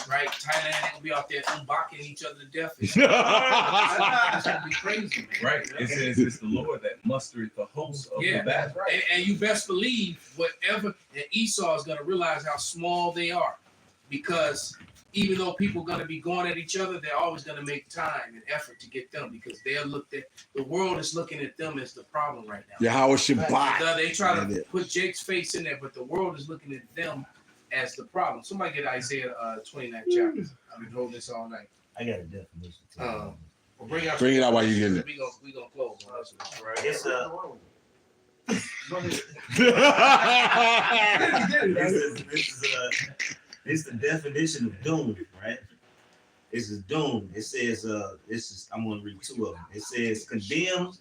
right? Thailand. They're going to be out there unboxing each other to death. It's going to be crazy, man. Right? It says it's the Lord that mustereth the hosts of the battle. And you best believe whatever, and Esau is going to realize how small they are, because even though people are going to be going at each other, they're always going to make time and effort to get them, because they're looked at. The world is looking at them as the problem right now. Yahweh Shabbat. They try to put Jake's face in there, but the world is looking at them as the problem. Somebody get Isaiah 29th chapter. I've been holding this all night. I got a definition. Well, Bring it out while you get it. We gonna close on this one, right? It's it's the definition of doom, right? This is doom. It says, I'm going to read two of them. It says, condemned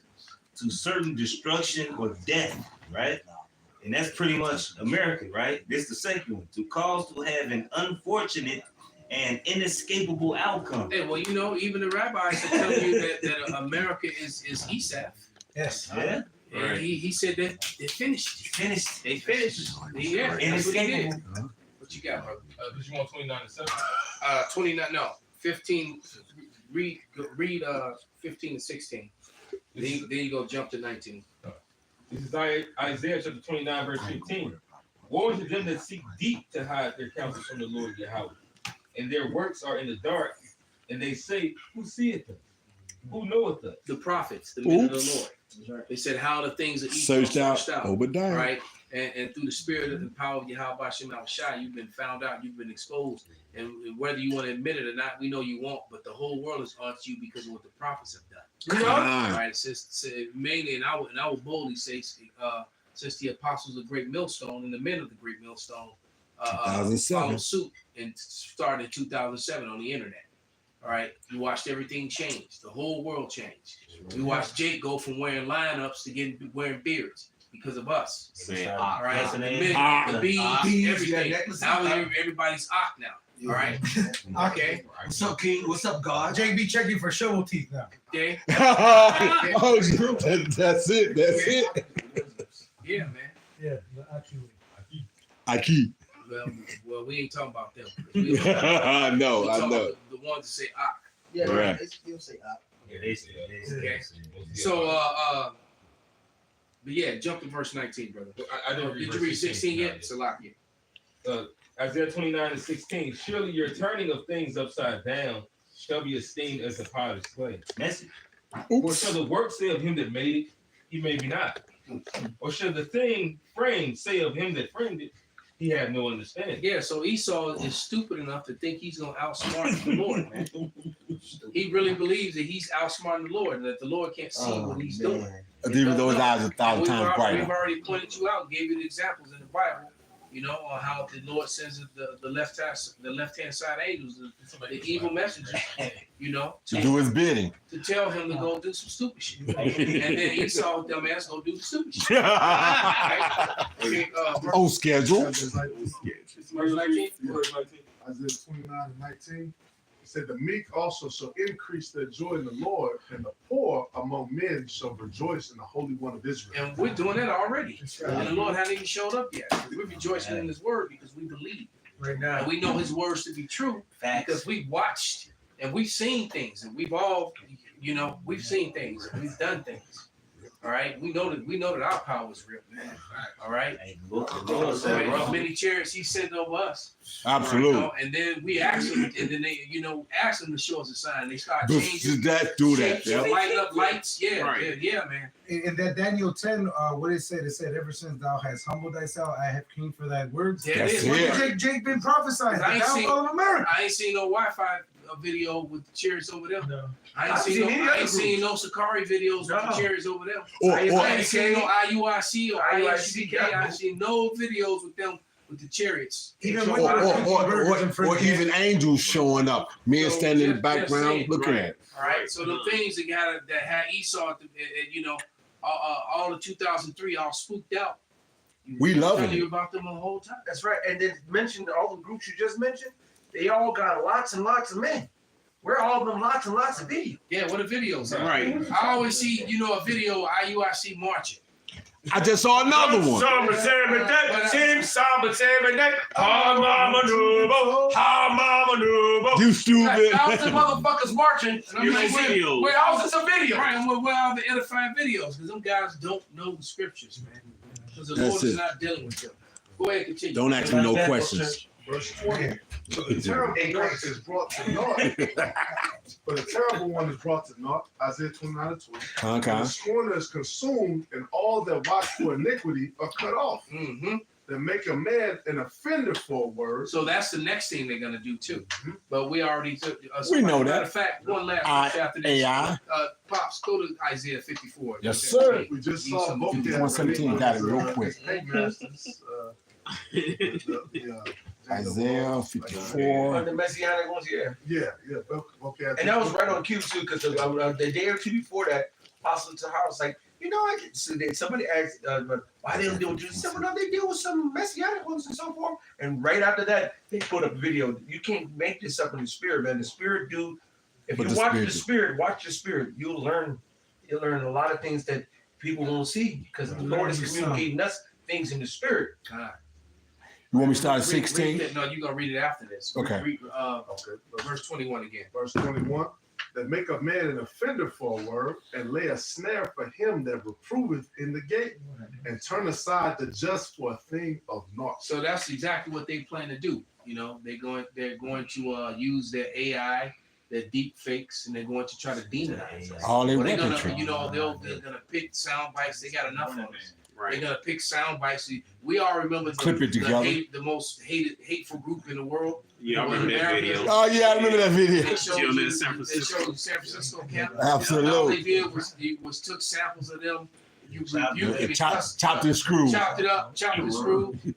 to certain destruction or death, right? And that's pretty much American, right? This is the second one. To cause to have an unfortunate and inescapable outcome. Hey, well, even the rabbis will tell you that America is Esau. Yes. Yeah. And he said that they finished. They finished. Yeah, that's what he did. What you got, brother? Did you want 29 and 7? 29, no, 15. Read 15 and 16. Then you go jump to 19. This is Isaiah chapter 29, verse 15. Woe to them that seek deep to hide their counsel from the Lord Yahweh, and their works are in the dark, and they say, who seeth us? Who knoweth us? The prophets, the men of the Oops. Lord. They said how the things of Searched out Obadiah. right? And through the spirit and power of Yahweh Hashem Shai, you've been found out, you've been exposed. And whether you want to admit it or not, we know you won't, but the whole world is on you because of what the prophets have done. Come Right? It says mainly, and I will boldly say, since the apostles of the great millstone and the men of the great millstone 2007. followed suit and started in 2007 on the internet. All right, you watched everything change. The whole world changed. We watched Jake go from wearing lineups to wearing beards because of us. All right, the beads, everything. Now everybody's ock now. All right, okay. What's up, King? What's up, God? Jake be checking for shovel teeth now. Okay. Oh, that's it. That's it. Yeah, man. Yeah, actually. I keep. Well, we ain't talking about them. I know. We I talking know. about the ones that say ock. Yeah, Right. they still say up. Yeah, they say. Okay. So, but yeah, jump to verse 19, brother. I didn't Did you read 16 yet? It's a lot yet. Isaiah 29:16. Surely your turning of things upside down shall be esteemed as the potter's clay. Message. Or shall the work say of him that made it, he made me not? Or shall the thing framed say of him that framed it, he had no understanding? Yeah, so Esau is stupid enough to think he's going to outsmart the Lord, man. He really believes that he's outsmarting the Lord and that the Lord can't see what he's doing. Even though his eyes are 1,000 times We've brighter. already pointed you out and gave you the examples in the Bible, you know, on how the Lord sends the left-hand side angels, the evil messengers, you know, To do his bidding. to tell him to go do some stupid shit. And then Esau, dumbass, go do the stupid shit. Okay, On schedule. verse 19. Isaiah 29:19. It said, the meek also shall increase their joy in the Lord, and the poor among men shall rejoice in the Holy One of Israel. And we're doing that already. And the Lord hasn't even showed up yet. We're rejoicing in his word because we believe. Right now. And we know his words to be true because we've watched and we've seen things and we've all, you know, we've seen things and we've done things. All right. We know that our power is real. All right. So many chariots he sent over us. Absolutely. You know, and then we asked them, and then they, you know, asked them to show us a sign. They start changing. Do that. Shapes, Yep. lighting up lights. Yeah, Right. yeah, man. In that Daniel 10, what it said, ever since thou hast humbled thyself, I have came for thy words. There it That's is. it. What did Jake been prophesying? I ain't The seen- downfall of America. I ain't seen no Wi-Fi video with the chariots over there. No. I ain't I've seen seen no. any I other ain't seen no Sakari videos with the No. chariots over there. Or I ain't seen no IUIC or IUICK. I ain't seen no videos with them with the chariots. Even or, or even angels showing up. Men So standing in the just background saying, looking right. at it. All right. So the things that had Esau, you know, all of 2003, all spooked out. We I'm loving telling you it. about them the whole time. That's right. And then mention all the groups you just mentioned. They all got lots and lots of men. Where all of them lots and lots of video. Yeah, what the videos are. Right. I always see, you know, a video of IUIC marching. I just saw another one. You stupid. Thousands of motherfuckers marching. And I'm You like, like videos. where else is a video? Right, and where are the edifying videos? Because them guys don't know the scriptures, man. Because the That's Lord is it. not dealing with them. Go ahead, continue. Don't ask me no questions. Verse 20. So the terrible one is brought to naught. But the terrible one is brought to naught. Isaiah 29:20. And the scorner is consumed, and all that watch for iniquity are cut off. Mm-hmm. That make a man an offender for a word. So that's the next thing they're gonna do too. But we already took. We know matter that. of fact, one last after this. AI. Pops, go to Isaiah 54. Yes, sir. We just saw both 51:17. Got it real quick. Isaiah 54. The Messianic ones, yeah. Yeah. Okay. And that was right on cue too, because the day or two before that, Apostle Tahar was like, you know, I can see that somebody asked why they don't deal with Jews. Well, no, they deal with some Messianic ones and so forth. And right after that, they put up a video. You can't make this up in the spirit, man. The spirit do. If But you the watch spirit the do. spirit, watch the spirit. You'll learn a lot of things that people won't see because the Lord is communicating us things in the spirit. God. You want me to start at Read 16? that. No, you're gonna read it after this. Okay. Read, verse 21 again. Verse 21. that make a man an offender for a word, and lay a snare for him that reproveth in the gate, and turn aside the just for a thing of naught. So that's exactly what they plan to do. You know, they're going to use their AI, their deep fakes, and they're going to try to demonize us. All they Well, they're gonna, weaponry. you know, they're gonna pick sound bites. They got enough of us. Right. They're gonna pick sound bites. We all remember Clip it together. the most hateful group in the world. Yeah, I remember that video. Oh yeah, I remember that video. They showed Still you, in San they Francisco. showed San Francisco camp. Absolutely. All they did was took samples of them. You Chopped and screwed. chopped it up, chopped and screwed.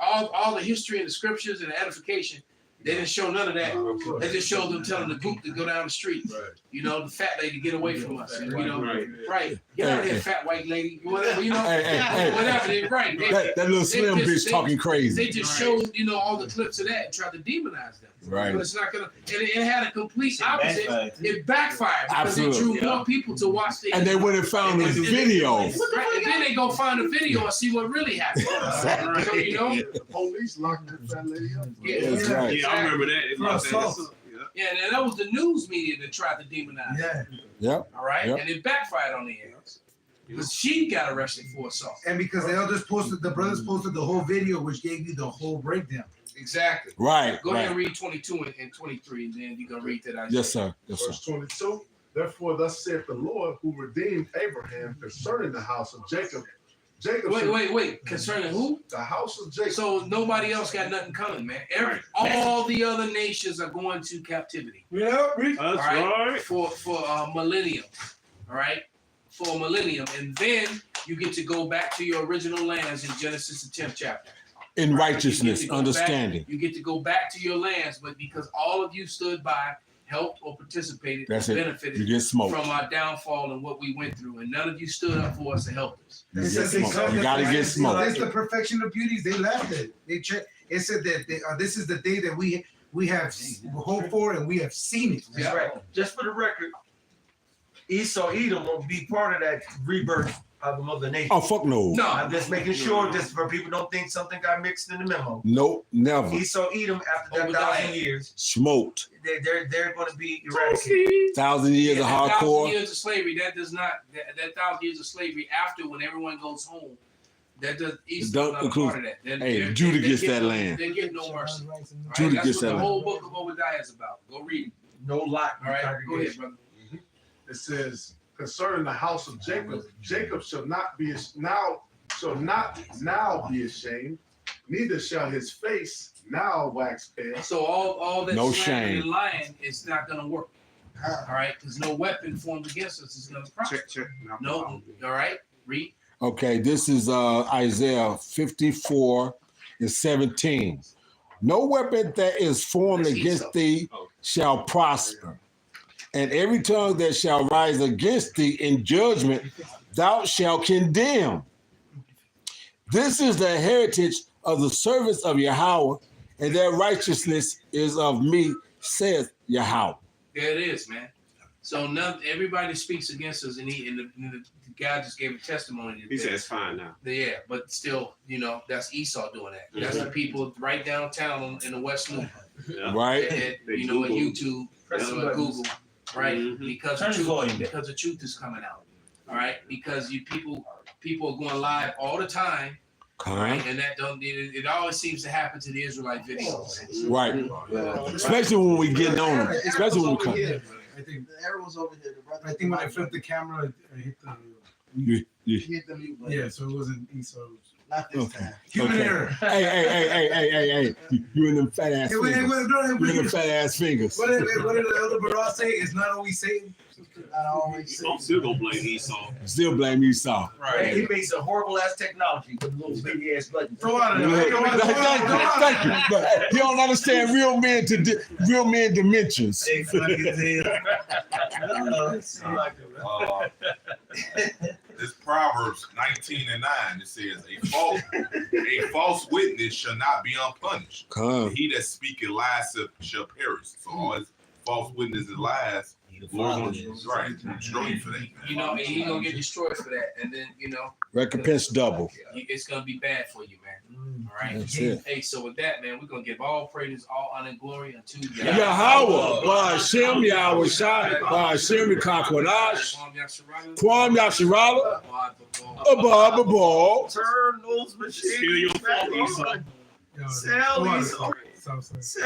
All the history and the scriptures and the edification. They didn't show none of that. They just showed them telling the goop to go down the street. Right. You know, the fat lady, get away from us. You know, Right. Get out of here, fat white lady. Whatever, you know, Hey. whatever. Right. That little slim bitch talking crazy. They just showed, you know, all the clips of that and tried to demonize them. Right. But it's not gonna. And it had a complete opposite. It backfired because Absolutely. they drew more people to watch the. And they went and found the video. Right, and then they go find the video and see what really happened. So, you know, The police locked that lady up. That's right. Yeah, I remember that. It looked assault. Yeah, and that was the news media that tried to demonize. Yeah. Yep. All right, Yep. and it backfired on the ass because she got arrested for assault. And because the brothers posted the whole video, which gave you the whole breakdown. Exactly. Right. Go ahead and Right. read 22 and 23, and then you can read that. Yes, sir. Yes, sir. Verse 22. Therefore, thus saith the Lord, who redeemed Abraham concerning the house of Jacob. Jacob. Wait. Concerning who? The house of Jacob. So nobody else got nothing coming, man. All the other nations are going to captivity. Yeah. That's All right. right. For a millennium. All right. For a millennium, and then you get to go back to your original lands in Genesis the 10th chapter. In Right? righteousness, You get to go understanding. back- you get to go back to your lands, but because all of you stood by, helped, or participated, That's it. benefited You get smoked. from our downfall and what we went through, and none of you stood up for us and helped us. You It get says smoked. You gotta get smoked. It's the perfection of beauties. They laughed at it. It said that this is the day that we have hoped for and we have seen it. Yeah. Right. Just for the record, Esau Edom won't be part of that rebirth of the mother nature. Oh fuck no. No, I'm just making sure, just for people don't think something got mixed in the memo. Nope. Never. Esau Edom, after that Obadiah. 1,000 years, Smoked. they're going to be eradicated. 1,000 years of that 1,000 hardcore. years of slavery, that does not, that 1,000 years of slavery after when everyone goes home, that does, Esau's Don't not a include- part of that. Hey, Judah gets get that no- land. They get no mercy. All right? Judah That's gets what that the land. whole book of Obadiah is about. Go read it. No lot. All right, go ahead, brother. It says, concerning the house of Jacob, Jacob shall not now be ashamed, neither shall his face now wax pale. So all that No slandering shame. and lying is not going to work. All right, because no weapon formed against us is going to prosper. Check. No, all right, read. Okay, this is Isaiah 54 and 17. No weapon that is formed That's against Esau. thee shall prosper, and every tongue that shall rise against thee in judgment thou shalt condemn. This is the heritage of the servants of Yahweh, and their righteousness is of me, saith Yahweh. There it is, man. So everybody speaks against us, and the guy just gave a testimony. He said it's fine now. Yeah, but still, that's Esau doing that. That's the people right downtown in the West Loop, Yeah. Right? at They at Google. YouTube, Google, right? Mhm. Because Turn the the volume truth, down. because the truth is coming out. All right, because people are going live all the time, right? And that it always seems to happen to the Israelite videos. Right. Especially when we get on them. Especially when we come. I think The arrow's over here. The brother- I think when I flipped the camera, I hit the You- you- Hit the mute button. yeah, so it wasn't Esau's. Not this Okay. time. Human Okay. error. Hey. You and them fat ass Hey, what fingers. You and them did fat ass fingers. the elder Barak say? It's not always Satan. Not always. I'm still gonna blame Esau. Still blame Esau. Right. He makes a horrible ass technology with little bitty ass buttons. Throw out Thank you. But you don't understand real men dimensions. This Proverbs 19:9. It says, a false witness shall not be unpunished. Come. He that speaketh lies shall perish. So all his false witnesses lies, Lord gonna destroy you for that. And he's gonna get destroyed for that, and then Recompense double. it's gonna be bad for you, man. All right. That's it. Hey, so with that, man, we're gonna give all praises, all honor and glory unto Yahweh, Ba'ashem Yahweh Shai, Ba'ashem Kakwadash, Kwam Yasharala, Abba Babal. Turn those machines. Sell your phone, Esau. Yo, Sell come on, Esau. Esau.